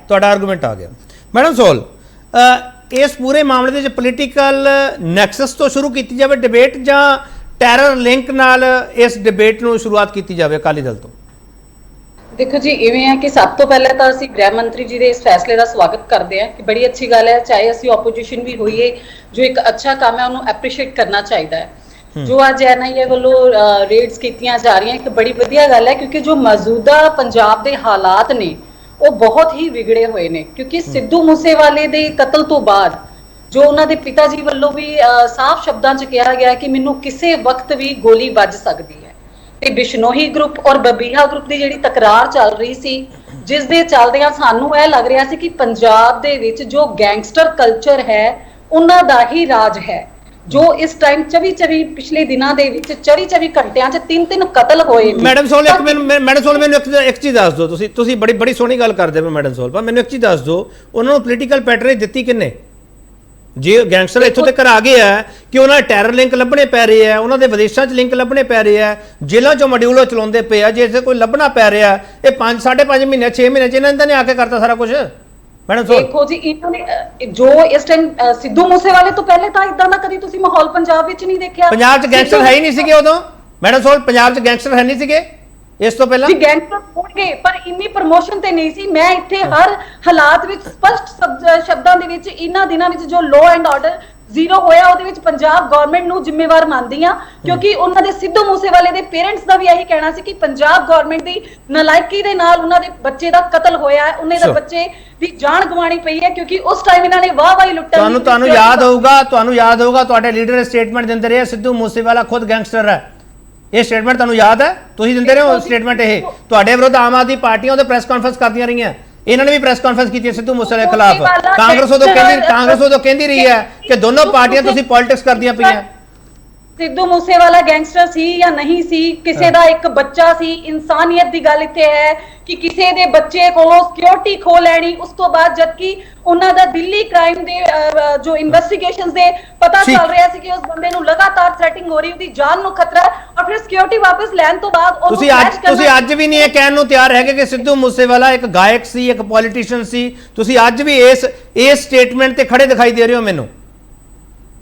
S1: ਤੁਹਾਡਾ ਆਰਗੂਮੈਂਟ ਆ ਗਿਆ। ਮੈਡਮ ਸੋਲ, ਇਸ ਪੂਰੇ ਮਾਮਲੇ ਦੇ ਵਿੱਚ ਪੋਲੀਟੀਕਲ ਨੈਕਸਸ ਤੋਂ ਸ਼ੁਰੂ ਕੀਤੀ ਜਾਵੇ ਡਿਬੇਟ ਜਾਂ ਟੈਰਰ ਲਿੰਕ ਨਾਲ ਇਸ ਡਿਬੇਟ ਨੂੰ ਸ਼ੁਰੂਆਤ ਕੀਤੀ ਜਾਵੇ ਅਕਾਲੀ ਦਲ ਤੋਂ?
S6: ਦੇਖੋ ਜੀ, ਇਵੇਂ ਹੈ ਕਿ ਸਭ ਤੋਂ ਪਹਿਲਾਂ ਤਾਂ ਅਸੀਂ ਗ੍ਰਹਿ ਮੰਤਰੀ ਜੀ ਦੇ ਇਸ ਫੈਸਲੇ ਦਾ ਸਵਾਗਤ ਕਰਦੇ ਹਾਂ ਕਿ ਬੜੀ ਅੱਛੀ ਗੱਲ ਹੈ, ਚਾਹੇ ਅਸੀਂ ਆਪੋਜੀਸ਼ਨ ਵੀ ਹੋਈਏ, ਜੋ ਇੱਕ ਅੱਛਾ ਕੰਮ ਹੈ ਉਹਨੂੰ ਐਪਰੀਸ਼ੀਏਟ ਕਰਨਾ ਚਾਹੀਦਾ ਹੈ। ਜੋ ਅੱਜ NIA ਵੱਲੋਂ ਰੇਡਸ ਕੀਤੀਆਂ ਜਾ ਰਹੀਆਂ, ਇੱਕ ਬੜੀ ਵਧੀਆ ਗੱਲ ਹੈ, ਕਿਉਂਕਿ ਜੋ ਮੌਜੂਦਾ ਪੰਜਾਬ ਦੇ ਹਾਲਾਤ ਨੇ ਉਹ ਬਹੁਤ ਹੀ ਵਿਗੜੇ ਹੋਏ ਨੇ, ਕਿਉਂਕਿ ਸਿੱਧੂ ਮੂਸੇਵਾਲੇ ਦੇ ਕਤਲ ਤੋਂ ਬਾਅਦ ਜੋ ਉਹਨਾਂ ਦੇ ਪਿਤਾ ਜੀ ਵੱਲੋਂ ਵੀ ਸਾਫ਼ ਸ਼ਬਦਾਂ 'ਚ ਕਿਹਾ ਗਿਆ ਕਿ ਮੈਨੂੰ ਕਿਸੇ ਵਕਤ ਵੀ ਗੋਲੀ ਵੱਜ ਸਕਦੀ ਹੈ, ਤੇ ਬਿਸ਼ਨੋਈ ਗਰੁੱਪ ਔਰ ਬਬੀਹਾ ਗਰੁੱਪ ਦੀ ਜਿਹੜੀ ਤਕਰਾਰ ਚੱਲ ਰਹੀ ਸੀ, ਜਿਸ ਦੇ ਚੱਲਦਿਆਂ ਸਾਨੂੰ ਇਹ ਲੱਗ ਰਿਹਾ ਸੀ ਕਿ ਪੰਜਾਬ ਦੇ ਵਿੱਚ ਜੋ ਗੈਂਗਸਟਰ ਕਲਚਰ ਹੈ ਉਹਨਾਂ ਦਾ ਹੀ ਰਾਜ ਹੈ, ਜੋ ਇਸ ਟਾਈਮ 24 ਪਿਛਲੇ ਦਿਨਾਂ ਦੇ ਵਿੱਚ 24 ਘੰਟਿਆਂ 'ਚ 3 ਕਤਲ ਹੋਏ।
S1: ਮੈਡਮ ਸੋਲ ਮੈਨੂੰ ਇੱਕ ਚੀਜ਼ ਦੱਸ ਦਿਓ, ਤੁਸੀਂ ਬੜੀ ਸੋਹਣੀ ਗੱਲ ਕਰਦੇ ਹੋ ਮੈਡਮ ਸੋਲ, ਪਰ ਮੈਨੂੰ ਇੱਕ ਚੀਜ਼ ਦੱਸ ਦਿਓ, ਉਹਨਾਂ ਨੂੰ ਪੋਲੀਟੀਕਲ ਪੈਟਰੇਜ ਦਿੱਤੀ ਕਿੰਨੇ? ਜੇ ਗੈਂਗਸਟਰ ਇੱਥੋਂ ਤੱਕ ਆ ਗਏ ਆ ਕਿ ਉਹਨਾਂ ਦੇ ਟੈਰਰ ਲਿੰਕ ਲੱਭਣੇ ਪੈ ਰਹੇ ਆ, ਉਹਨਾਂ ਦੇ ਵਿਦੇਸ਼ਾਂ 'ਚ ਲਿੰਕ ਲੱਭਣੇ ਪੈ ਰਹੇ ਆ, ਜੇਲ੍ਹਾਂ 'ਚੋਂ ਮੋਡਿਊਲ ਚਲਾਉਂਦੇ ਪਏ ਆ, ਜੇ ਕੋਈ ਲੱਭਣਾ ਪੈ ਰਿਹਾ ਇਹ 5.5 ਮਹੀਨੇ 6 ਮਹੀਨੇ 'ਚ ਇਹਨਾਂ ਨੇ ਆ ਕੇ ਕਰਤਾ ਸਾਰਾ ਕੁਝ। ਮੈਡਮ ਸੋਲ
S6: ਦੇਖੋ ਜੀ, ਇਹਨਾਂ ਨੇ ਜੋ ਇਸ ਟਾਈਮ ਸਿੱਧੂ ਮੂਸੇਵਾਲੇ ਤੋਂ ਪਹਿਲੇ ਤਾਂ ਇਦਾਂ ਦਾ ਕਦੀ ਤੁਸੀਂ ਮਾਹੌਲ ਪੰਜਾਬ ਵਿੱਚ ਨਹੀਂ ਦੇਖਿਆ।
S1: ਪੰਜਾਬ 'ਚ ਗੈਂਗਸਟਰ ਹੈ ਹੀ ਨਹੀਂ ਸੀਗੇ ਉਦੋਂ, ਮੈਡਮ ਸੋਲ ਪੰਜਾਬ 'ਚ ਗੈਂਗਸਟਰ ਹੈ ਨਹੀਂ ਸੀਗੇ ਇਸ ਤੋਂ ਪਹਿਲਾਂ?
S6: ਜੀ ਗੈਂਗਸਟਰ ਹੋਣਗੇ ਪਰ ਇੰਨੀ ਪ੍ਰਮੋਸ਼ਨ ਤੇ ਨਹੀਂ ਸੀ। ਮੈਂ ਇੱਥੇ ਹਰ ਹਾਲਾਤ ਵਿੱਚ ਸਪਸ਼ਟ ਸ਼ਬਦਾਂ ਦੇ ਵਿੱਚ ਇਹਨਾਂ ਦਿਨਾਂ ਵਿੱਚ ਜੋ ਲਾਅ ਐਂਡ ਆਰਡਰ ਜ਼ੀਰੋ ਹੋਇਆ ਉਹਦੇ ਵਿੱਚ ਪੰਜਾਬ ਗਵਰਨਮੈਂਟ ਨੂੰ ਜ਼ਿੰਮੇਵਾਰ ਮੰਨਦੀ ਆ, ਕਿਉਂਕਿ ਉਹਨਾਂ ਦੇ ਸਿੱਧੂ ਮੂਸੇਵਾਲੇ ਦੇ ਪੇਰੈਂਟਸ ਦਾ ਵੀ ਇਹੀ ਕਹਿਣਾ ਸੀ ਕਿ ਪੰਜਾਬ ਗਵਰਨਮੈਂਟ ਦੀ ਨਲਾਇਕੀ ਦੇ ਨਾਲ ਉਹਨਾਂ ਦੇ ਬੱਚੇ ਦਾ ਕਤਲ ਹੋਇਆ ਹੈ, ਉਹਨਾਂ ਦੇ ਬੱਚੇ ਦੀ ਜਾਨ ਗਵਾਣੀ ਪਈ ਹੈ, ਕਿਉਂਕਿ ਉਸ ਟਾਈਮ ਇਹਨਾਂ ਨੇ ਵਾਹ-ਵਾਹੀ ਲੁੱਟਣ
S1: ਤੁਹਾਨੂੰ ਯਾਦ ਹੋਊਗਾ ਤੁਹਾਡੇ ਲੀਡਰ ਸਟੇਟਮੈਂਟ ਦਿੰਦੇ ਰਹੇ ਸਿੱਧੂ ਮੂਸੇਵਾਲਾ ਖੁਦ ਗੈਂਗਸਟਰ ਹੈ। ਇਹ ਸਟੇਟਮੈਂਟ ਤੁਹਾਨੂੰ ਯਾਦ ਹੈ? ਤੁਸੀਂ ਦਿੰਦੇ ਰਹੇ ਹੋ ਸਟੇਟਮੈਂਟ। ਇਹ ਤੁਹਾਡੇ ਵਿਰੁੱਧ ਆਮ ਆਦਮੀ ਪਾਰਟੀਆਂ ਉਹਦੇ ਪ੍ਰੈਸ ਕਾਨਫਰੰਸ ਕਰਦੀਆਂ ਰਹੀਆਂ, ਇਹਨਾਂ ਨੇ ਵੀ ਪ੍ਰੈਸ ਕਾਨਫਰੰਸ ਕੀਤੀ ਹੈ ਸਿੱਧੂ ਮੂਸੇਵਾਲੇ ਖਿਲਾਫ। ਕਾਂਗਰਸ ਉਦੋਂ ਕਹਿੰਦੀ ਰਹੀ ਹੈ ਕਿ ਦੋਨੋਂ ਪਾਰਟੀਆਂ ਤੁਸੀਂ ਪੋਲਿਟਿਕਸ ਕਰਦੀਆਂ ਪਈਆਂ।
S6: ਸਿੱਧੂ ਮੂਸੇਵਾਲਾ ਗੈਂਗਸਟਰ ਸੀ ਜਾਂ ਨਹੀਂ ਸੀ, ਕਿਸੇ ਦਾ ਇੱਕ ਬੱਚਾ ਸੀ। ਇਨਸਾਨੀਅਤ ਦੀ ਗੱਲ ਇੱਥੇ ਹੈ ਕਿ ਕਿਸੇ ਦੇ ਬੱਚੇ ਕੋਲੋਂ ਸਿਕਿਉਰਿਟੀ ਖੋ ਲੈਣੀ, ਉਸ ਤੋਂ ਬਾਅਦ ਜਦਕਿ ਉਹਨਾਂ ਦਾ ਦਿੱਲੀ ਕ੍ਰਾਈਮ ਦੇ ਜੋ ਇਨਵੈਸਟੀਗੇਸ਼ਨਸ ਦੇ ਪਤਾ ਚੱਲ ਰਿਹਾ ਸੀ ਕਿ ਉਸ ਬੰਦੇ ਨੂੰ ਲਗਾਤਾਰ ਥ੍ਰੈਟਿੰਗ ਹੋ ਰਹੀ, ਉਹਦੀ ਜਾਨ ਨੂੰ ਖਤਰਾ, ਔਰ ਫਿਰ ਸਿਕਿਉਰਿਟੀ ਵਾਪਸ ਲੈਣ ਤੋਂ ਬਾਅਦ
S1: ਤੁਸੀਂ ਅੱਜ ਵੀ ਨਹੀਂ ਇਹ ਕਹਿਣ ਨੂੰ ਤਿਆਰ ਹੈਗੇ ਕਿ ਸਿੱਧੂ ਮੂਸੇਵਾਲਾ ਇੱਕ ਗਾਇਕ ਸੀ, ਇੱਕ ਪੋਲੀਟੀਸ਼ੀਅਨ ਸੀ। ਤੁਸੀਂ ਅੱਜ ਵੀ ਇਸ ਸਟੇਟਮੈਂਟ ਤੇ ਖੜੇ ਦਿਖਾਈ ਦੇ ਰਹੇ ਹੋ ਮੈਨੂੰ।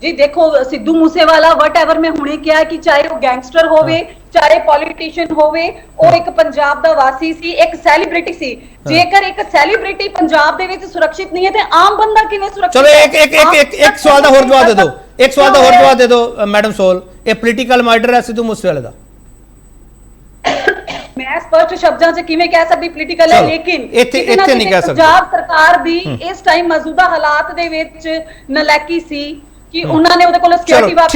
S6: ਜੀ ਦੇਖੋ ਸਿੱਧੂ ਮੂਸੇਵਾਲਾ ਵਟਐਵਰ ਮੈਂ ਹੁਣੇ ਕਿਹਾ ਕਿ ਚਾਹੇ ਉਹ ਗੈਂਗਸਟਰ ਹੋਵੇ ਚਾਹੇ ਪੋਲੀਟੀਸ਼ੀਅਨ ਹੋਵੇ, ਉਹ ਇੱਕ ਪੰਜਾਬ ਦਾ ਵਾਸੀ ਸੀ, ਇੱਕ ਸੈਲੀਬ੍ਰਿਟੀ ਸੀ। ਜੇਕਰ ਇੱਕ ਸੈਲੀਬ੍ਰਿਟੀ ਪੰਜਾਬ ਦੇ ਵਿੱਚ ਸੁਰੱਖਿਅਤ ਨਹੀਂ ਹੈ ਤੇ ਆਮ ਬੰਦਾ ਕਿਵੇਂ ਸੁਰੱਖਿਅਤ?
S1: ਚਲੋ ਇੱਕ ਸਵਾਲ ਦਾ ਹੋਰ ਜਵਾਬ ਦੇ ਦਿਓ, ਇੱਕ ਸਵਾਲ ਦਾ ਹੋਰ ਜਵਾਬ ਦੇ ਦਿਓ ਮੈਡਮ ਸੋਲ। ਇਹ ਪੋਲੀਟੀਕਲ ਮਰਡਰ ਹੈ ਸਿੱਧੂ ਮੂਸੇਵਾਲੇ ਦਾ?
S6: ਮੈਂ ਸਪਸ਼ਟ ਸ਼ਬਦਾਂ 'ਚ ਕਿਵੇਂ ਕਹਿ ਸਕਦੀ ਪੋਲੀਟੀਕਲ ਹੈ, ਲੇਕਿਨ
S1: ਇੱਥੇ ਨਹੀਂ ਕਹਿ ਸਕਦੀ।
S6: ਪੰਜਾਬ ਸਰਕਾਰ ਦੀ ਇਸ ਟਾਈਮ ਮੌਜੂਦਾ ਹਾਲਾਤ ਦੇ ਵਿੱਚ ਨਲਾਇਕੀ ਸੀ ਕਿ ਉਹਨਾਂ ਨੇ ਉਹਦੇ ਕੋਲ ਸਿਕਿਉਰਿਟੀ ਵਾਪਸ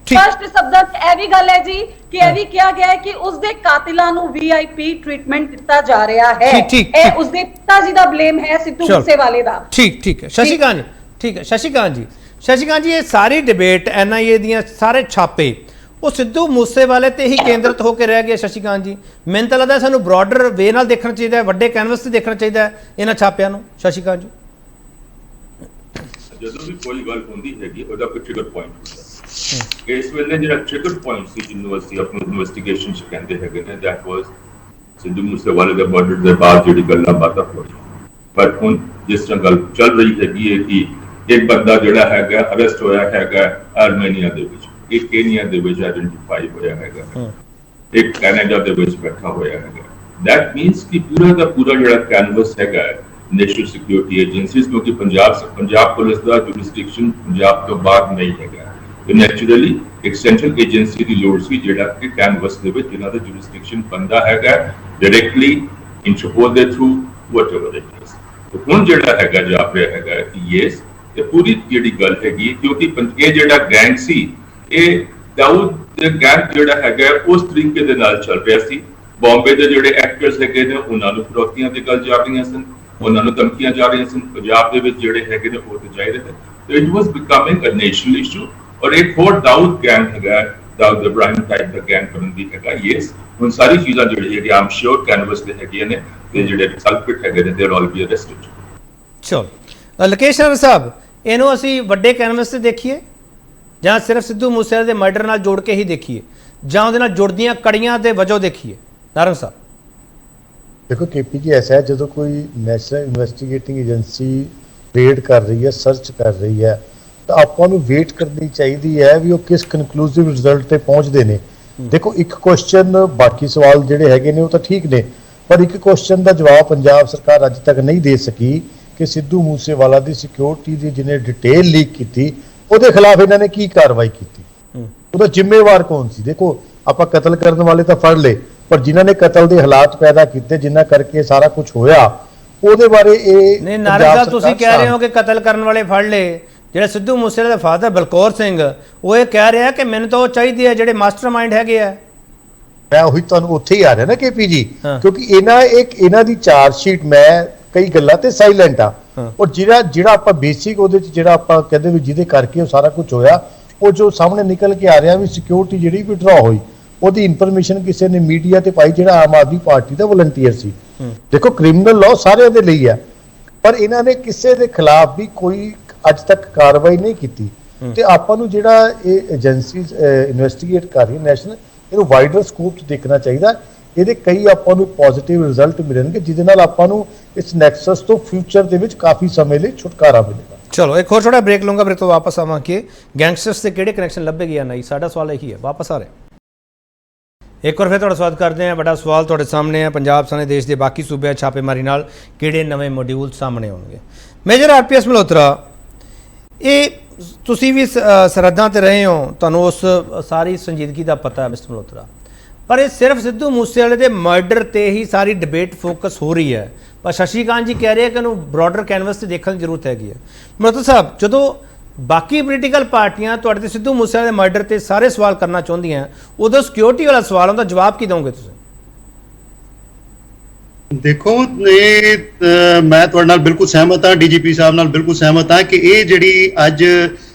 S6: ਫਸਟ ਸ਼ਬਦਾਂ 'ਚ ਇਹ ਵੀ ਗੱਲ ਹੈ ਜੀ ਕਿ ਇਹ ਵੀ ਕਿਹਾ ਗਿਆ ਹੈ ਕਿ ਉਸਦੇ ਕਾਤਿਲਾਂ ਨੂੰ ਵੀਆਈਪੀ ਟ੍ਰੀਟਮੈਂਟ ਦਿੱਤਾ ਜਾ ਰਿਹਾ ਹੈ। ਇਹ ਉਸਦੇ ਪਿਤਾ ਜੀ ਦਾ ਬਲੇਮ ਹੈ ਸਿੱਧੂ ਮੂਸੇਵਾਲੇ ਦਾ।
S1: ਠੀਕ ਹੈ ਸ਼ਸ਼ੀਕਾਂਤ ਜੀ, ਠੀਕ ਹੈ ਸ਼ਸ਼ੀਕਾਂਤ ਜੀ, ਇਹ ਸਾਰੀ ਡਿਬੇਟ ਐਨਆਈਏ ਦੀਆਂ ਸਾਰੇ ਛਾਪੇ ਉਹ ਸਿੱਧੂ ਮੂਸੇਵਾਲੇ ਤੇ ਹੀ ਕੇਂਦਰਿਤ ਹੋ ਕੇ ਰਹਿ ਗਏ। ਸ਼ਸ਼ੀਕਾਂਤ ਜੀ, ਮੈਨੂੰ ਤਾਂ ਲੱਗਦਾ ਸਾਨੂੰ ਬ੍ਰੌਡਰ ਵੇ ਨਾਲ ਦੇਖਣਾ ਚਾਹੀਦਾ ਹੈ, ਵੱਡੇ ਕੈਨਵਸ ਤੇ ਦੇਖਣਾ ਚਾਹੀਦਾ ਹੈ ਇਹਨਾਂ ਛਾਪਿਆਂ ਨੂੰ। ਸ਼ਸ਼ੀਕਾਂਤ ਜੀ,
S2: ਜਦੋਂ ਵੀ ਕੋਈ ਗੱਲ ਹੁੰਦੀ ਹੈਗੀ ਉਹਦਾ ਕੋਈ ਟ੍ਰਿਗਰ ਪੁਆਇੰਟ ਹੁੰਦਾ ਹੈ। ਇਸ ਵੇਲੇ ਜਿਹੜਾ ਟ੍ਰਿਗਰ ਪੁਆਇੰਟ ਸੀ ਜਿਹਨੂੰ ਅਸੀਂ ਆਪਣੀ ਇਨਵੈਸਟੀਗੇਸ਼ਨ 'ਚ ਕਹਿੰਦੇ ਹੈਗੇ ਨੇ, ਦੈਟ ਵਾਸ ਸਿੱਧੂ ਮੂਸੇਵਾਲੇ ਦੇ ਮਰਡਰ ਦੇ ਬਾਅਦ ਜਿਹੜੀ ਗੱਲਾਂ ਬਾਤਾਂ ਹੋਈਆਂ। ਪਰ ਹੁਣ ਜਿਸ ਤਰ੍ਹਾਂ ਗੱਲ ਚੱਲ ਰਹੀ ਹੈਗੀ ਹੈ ਕਿ ਇੱਕ ਬੰਦਾ ਜਿਹੜਾ ਹੈਗਾ ਅਰੈਸਟ ਹੋਇਆ ਹੈਗਾ ਆਰਮੇਨੀਆ ਦੇ ਵਿੱਚ, ਇੱਕ ਕੇਨੀਆ ਦੇ ਵਿੱਚ ਆਇਡੈਂਟੀਫਾਈ ਹੋਇਆ ਹੈਗਾ, ਇੱਕ ਕੈਨੇਡਾ ਦੇ ਵਿੱਚ ਬੈਠਾ ਹੋਇਆ ਹੈਗਾ। ਦੈਟ ਮੀਨਸ ਕਿ ਪੂਰਾ ਦਾ ਪੂਰਾ ਜਿਹੜਾ ਕੈਨਵਸ ਹੈਗਾ ਨੈਸ਼ਨਲ ਸਿਕਿਉਰਿਟੀ ਏਜੰਸੀਜ਼, ਕਿਉਂਕਿ ਪੰਜਾਬ ਪੁਲਿਸ ਦਾ ਜੁਰਿਸਡਿਕਸ਼ਨ ਪੰਜਾਬ ਤੋਂ ਬਾਹਰ ਨਹੀਂ ਹੈਗਾ, ਤੇ ਨੈਚੁਰਲੀ ਇੱਕ ਸੈਂਟਰਲ ਏਜੰਸੀ ਦੀ ਲੋੜ ਸੀ ਜਿਹੜਾ ਕਿ ਕੈਨਵਸ ਦੇ ਵਿੱਚ ਇਹਨਾਂ ਦਾ ਜੁਰਿਸਡਿਕਸ਼ਨ ਬੰਦਾ ਹੈਗਾ ਡਾਇਰੈਕਟਲੀ ਇੰਟਰਪੋਲ ਦੇ ਥਰੂ ਵਟਐਵਰ ਇਟ ਇਜ਼। ਤੇ ਹੁਣ ਜਿਹੜਾ ਹੈਗਾ ਜਾ ਰਿਹਾ ਹੈਗਾ ਕਿ ਯੈਸ ਇਹ ਪੂਰੀ ਜਿਹੜੀ ਗੱਲ ਹੈਗੀ, ਕਿਉਂਕਿ ਇਹ ਜਿਹੜਾ ਗੈਂਗ ਸੀ ਇਹ ਦਾਊਦ ਦੇ ਗੈਂਗ ਜਿਹੜਾ ਹੈਗਾ ਉਸ ਤਰੀਕੇ ਦੇ ਨਾਲ ਚੱਲ ਰਿਹਾ ਸੀ। ਬੰਬੇ ਦੇ ਜਿਹੜੇ ਐਕਟਰਸ ਹੈਗੇ ਨੇ ਉਹਨਾਂ ਨੂੰ ਫਰੋਤੀਆਂ ਦੀ ਗੱਲ ਜਾ ਰਹੀਆਂ ਸਨ, ਉਹਨਾਂ ਨੂੰ ਧਮਕੀਆਂ ਜਾ ਰਹੀਆਂ ਸਨ, ਪੰਜਾਬ ਦੇ ਵਿੱਚ ਜਿਹੜੇ ਹੈਗੇ ਨੇ ਉਹ ਤੇ ਚਾਹੀਦੇ ਨੇ। ਤੇ it was becoming a national issue. ਔਰ ਇੱਕ ਹੋਰ ਦਾਊਦ ਗੈਂਗ ਹੈਗਾ, ਦਾਊਦ ਇਬਰਾਹਿਮ ਟਾਈਪ ਦਾ ਗੈਂਗ ਬਣਨ ਦੀ ਹੈਗਾ। ਯੈਸ ਹੁਣ ਸਾਰੀ ਚੀਜ਼ਾਂ ਜਿਹੜੀ ਹੈਗੀ ਆਮ ਸ਼ੋਰ ਕੈਨਵਸ ਦੇ ਹੈਗੀਆਂ ਨੇ ਤੇ ਜਿਹੜੇ ਕਲਪਿਟ ਹੈਗੇ ਨੇ ਦੇ ਆਲ ਬੀ ਅਰੈਸਟਡ।
S1: ਚਲੋ ਲਕੇਸ਼ ਸਾਹਿਬ, ਇਹਨੂੰ ਅਸੀਂ ਵੱਡੇ ਕੈਨਵਸ ਤੇ ਦੇਖੀਏ ਜਾਂ ਸਿਰਫ ਸਿੱਧੂ ਮੂਸੇਵਾਲੇ ਦੇ ਮਰਡਰ ਨਾਲ ਜੋੜ ਕੇ ਹੀ ਦੇਖੀਏ ਜਾਂ ਉਹਦੇ ਨਾਲ ਜੁੜਦੀਆਂ ਕੜੀਆਂ ਦੇ ਵਜੋਂ ਦੇਖੀਏ? ਨਾਰੰਗ ਸਾਹਿਬ
S3: ਦੇਖੋ ਕੇਪੀ ਜੀ, ਐਸਾ ਹੈ ਜਦੋਂ ਕੋਈ ਨੈਸ਼ਨਲ ਇਨਵੈਸਟੀਗੇਟਿੰਗ ਏਜੰਸੀ ਰੇਡ ਕਰ ਰਹੀ ਹੈ, ਸਰਚ ਕਰ ਰਹੀ ਹੈ, ਤਾਂ ਆਪਾਂ ਨੂੰ ਵੇਟ ਕਰਨੀ ਚਾਹੀਦੀ ਹੈ ਵੀ ਉਹ ਕਿਸ ਕਨਕਲੂਸਿਵ ਰਿਜ਼ਲਟ ਤੇ ਪਹੁੰਚਦੇ ਨੇ। ਦੇਖੋ ਇੱਕ ਕੁਐਸਚਨ, ਬਾਕੀ ਸਵਾਲ ਜਿਹੜੇ ਹੈਗੇ ਨੇ ਉਹ ਤਾਂ ਠੀਕ ਨੇ, ਪਰ ਇੱਕ ਕੁਐਸਚਨ ਦਾ ਜਵਾਬ ਪੰਜਾਬ ਸਰਕਾਰ ਅੱਜ ਤੱਕ ਨਹੀਂ ਦੇ ਸਕੀ ਕਿ ਸਿੱਧੂ ਮੂਸੇਵਾਲਾ ਦੀ ਸਿਕਿਉਰਿਟੀ ਦੀ ਜਿਹਨੇ ਡਿਟੇਲ ਲੀਕ ਕੀਤੀ ਉਹਦੇ ਖਿਲਾਫ ਇਹਨਾਂ ਨੇ ਕੀ ਕਾਰਵਾਈ ਕੀਤੀ, ਉਹਦਾ ਜ਼ਿੰਮੇਵਾਰ ਕੌਣ ਸੀ। ਦੇਖੋ ਆਪਾਂ ਕਤਲ ਕਰਨ ਵਾਲੇ ਤਾਂ ਫੜ ਲਏ, ਪਰ ਜਿਨ੍ਹਾਂ ਨੇ ਕਤਲ ਦੇ ਹਾਲਾਤ ਪੈਦਾ ਕੀਤੇ ਜਿਨ੍ਹਾਂ ਕਰਕੇ ਸਾਰਾ ਕੁਝ ਹੋਇਆ ਉਹਦੇ ਬਾਰੇ ਇਹ
S1: ਨਹੀਂ। ਨਾਰੰਗ ਸਾਹਿਬ, ਤੁਸੀਂ ਕਹਿ ਰਹੇ ਹੋ ਕਿ ਕਤਲ ਕਰਨ ਵਾਲੇ ਫੜ ਲਏ, ਜਿਹੜਾ ਸਿੱਧੂ ਮੂਸੇਵਾਲੇ ਦਾ ਫਾਦਰ ਬਲਕੌਰ ਸਿੰਘ ਉਹ ਇਹ ਕਹਿ ਰਿਹਾ ਕਿ ਮੈਨੂੰ ਤਾਂ ਉਹ ਚਾਹੀਦੀ ਹੈ ਜਿਹੜੇ ਮਾਸਟਰਮਾਈਂਡ ਹੈਗੇ ਆ।
S3: ਮੈਂ ਉਹੀ ਤੁਹਾਨੂੰ ਉੱਥੇ ਹੀ ਆ ਰਿਹਾ ਨਾ ਕੇਪੀ ਜੀ, ਕਿਉਂਕਿ ਇਹਨਾਂ ਦੀ ਚਾਰਜ ਸ਼ੀਟ ਮੈਂ ਕਈ ਗੱਲਾਂ ਤੇ ਸਾਇਲੈਂਟ ਆ, ਔਰ ਜਿਹੜਾ ਆਪਾਂ ਬੇਸਿਕ ਉਹਦੇ ਚ ਜਿਹੜਾ ਆਪਾਂ ਕਹਿੰਦੇ ਵੀ ਜਿਹਦੇ ਕਰਕੇ ਉਹ ਸਾਰਾ ਕੁਝ ਹੋਇਆ, ਉਹ ਜੋ ਸਾਹਮਣੇ ਨਿਕਲ ਕੇ ਆ ਰਿਹਾ ਵੀ ਸਿਕਿਉਰਿਟੀ ਜਿਹੜੀ ਵਿਡਰਾ ਹੋਈ ਉਹਦੀ ਇਨਫੋਰਮੇਸ਼ਨ ਕਿਸੇ ਨੇ ਮੀਡੀਆ ਤੇ ਪਾਈ ਜਿਹੜਾ ਆਮ ਆਦਮੀ ਪਾਰਟੀ ਦਾ ਵਲੰਟੀਅਰ ਸੀ। ਦੇਖੋ ਕ੍ਰਿਮੀਨਲ ਲਾਅ ਸਾਰਿਆਂ ਦੇ ਲਈ ਹੈ, ਪਰ ਇਹਨਾਂ ਨੇ ਕਿਸੇ ਦੇ ਖਿਲਾਫ ਵੀ ਕੋਈ ਅੱਜ ਤੱਕ ਕਾਰਵਾਈ ਨਹੀਂ ਕੀਤੀ। ਤੇ ਆਪਾਂ ਨੂੰ ਜਿਹੜਾ ਇਹ ਏਜੰਸੀ ਇਨਵੈਸਟੀਗੇਟ ਕਰ ਰਹੀ ਹੈ ਨੈਸ਼ਨਲ, ਇਹਨੂੰ ਵਾਈਡਰ ਸਕੋਪ 'ਚ ਦੇਖਣਾ ਚਾਹੀਦਾ। ਇਹਦੇ ਕਈ ਆਪਾਂ ਨੂੰ ਪੋਜ਼ਿਟਿਵ ਰਿਜ਼ਲਟ ਮਿਲਣਗੇ ਜਿਹਦੇ ਨਾਲ ਆਪਾਂ ਨੂੰ ਇਸ ਨੈਕਸਸ ਤੋਂ ਫਿਊਚਰ ਦੇ ਵਿੱਚ ਕਾਫੀ ਸਮੇਂ ਲਈ ਛੁਟਕਾਰਾ ਮਿਲੇਗਾ।
S1: ਚਲੋ ਇੱਕ ਹੋਰ ਛੋਟਾ ਬ੍ਰੇਕ ਲਵਾਂਗਾ, ਫਿਰ ਤੋਂ ਵਾਪਸ ਆਵਾਂਗੇ। ਗੈਂਗਸਟਰਸ ਦੇ ਕਿਹੜੇ ਕਨੈਕਸ਼ਨ ਲੱਭੇਗੇ ਜਾਂ ਨਹੀਂ, ਸਾਡਾ ਸਵਾਲ ਇਹੀ ਹੈ। ਵਾਪਸ ਆ ਰਹੇ। ਇੱਕ ਵਾਰ ਫਿਰ ਤੁਹਾਡਾ ਸਵਾਗਤ ਕਰਦੇ ਹਾਂ। ਵੱਡਾ ਸਵਾਲ ਤੁਹਾਡੇ ਸਾਹਮਣੇ ਹੈ, ਪੰਜਾਬ ਸਣੇ ਦੇਸ਼ ਦੇ ਬਾਕੀ ਸੂਬਿਆਂ ਛਾਪੇਮਾਰੀ ਨਾਲ ਕਿਹੜੇ ਨਵੇਂ ਮੋਡਿਊਲ ਸਾਹਮਣੇ ਆਉਣਗੇ। ਮੇਜਰ ਆਰਪੀਐਸ ਮਲਹੋਤਰਾ, ਇਹ ਤੁਸੀਂ ਵੀ ਸਰਹੱਦਾਂ ਤੇ ਰਹੇ ਹੋ, ਤੁਹਾਨੂੰ ਉਸ ਸਾਰੀ ਸੰਜੀਦਗੀ ਦਾ ਪਤਾ ਹੈ ਮਿਸਟਰ ਮਲਹੋਤਰਾ, ਪਰ ਇਹ ਸਿਰਫ ਸਿੱਧੂ ਮੂਸੇਵਾਲੇ ਦੇ ਮਰਡਰ ਤੇ ਹੀ ਸਾਰੀ ਡਿਬੇਟ ਫੋਕਸ ਹੋ ਰਹੀ ਹੈ, ਪਰ ਸ਼ਸ਼ੀਕਾਂਤ ਜੀ ਕਹਿ ਰਹੇ ਕਿ ਇਹਨੂੰ ਬ੍ਰੌਡਰ ਕੈਨਵਸ ਤੇ ਦੇਖਣ ਦੀ ਜ਼ਰੂਰਤ ਹੈਗੀ ਹੈ। ਮਲਹੋਤਰਾ ਸਾਹਿਬ, ਜਦੋਂ ਬਾਕੀ ਪੋਲੀਟੀਕਲ ਪਾਰਟੀਆਂ ਤੁਹਾਡੇ ਤੇ ਸਿੱਧੂ ਮੂਸੇਵਾਲੇ ਦੇ ਮਰਡਰ ਤੇ ਸਾਰੇ ਸਵਾਲ ਕਰਨਾ ਚਾਹੁੰਦੀਆਂ, ਉਦੋਂ ਸਿਕਿਉਰਿਟੀ ਵਾਲਾ ਸਵਾਲ ਹੁੰਦਾ, ਜਵਾਬ ਕੀ ਦੋਗੇ ਤੁਸੀਂ?
S4: ਦੇਖੋ, ਇਹ ਮੈਂ ਤੁਹਾਡੇ ਨਾਲ ਬਿਲਕੁਲ ਸਹਿਮਤ ਹਾਂ, ਡੀਜੀਪੀ ਸਾਹਿਬ ਨਾਲ ਬਿਲਕੁਲ ਸਹਿਮਤ ਹਾਂ ਕਿ ਇਹ ਜਿਹੜੀ ਅੱਜ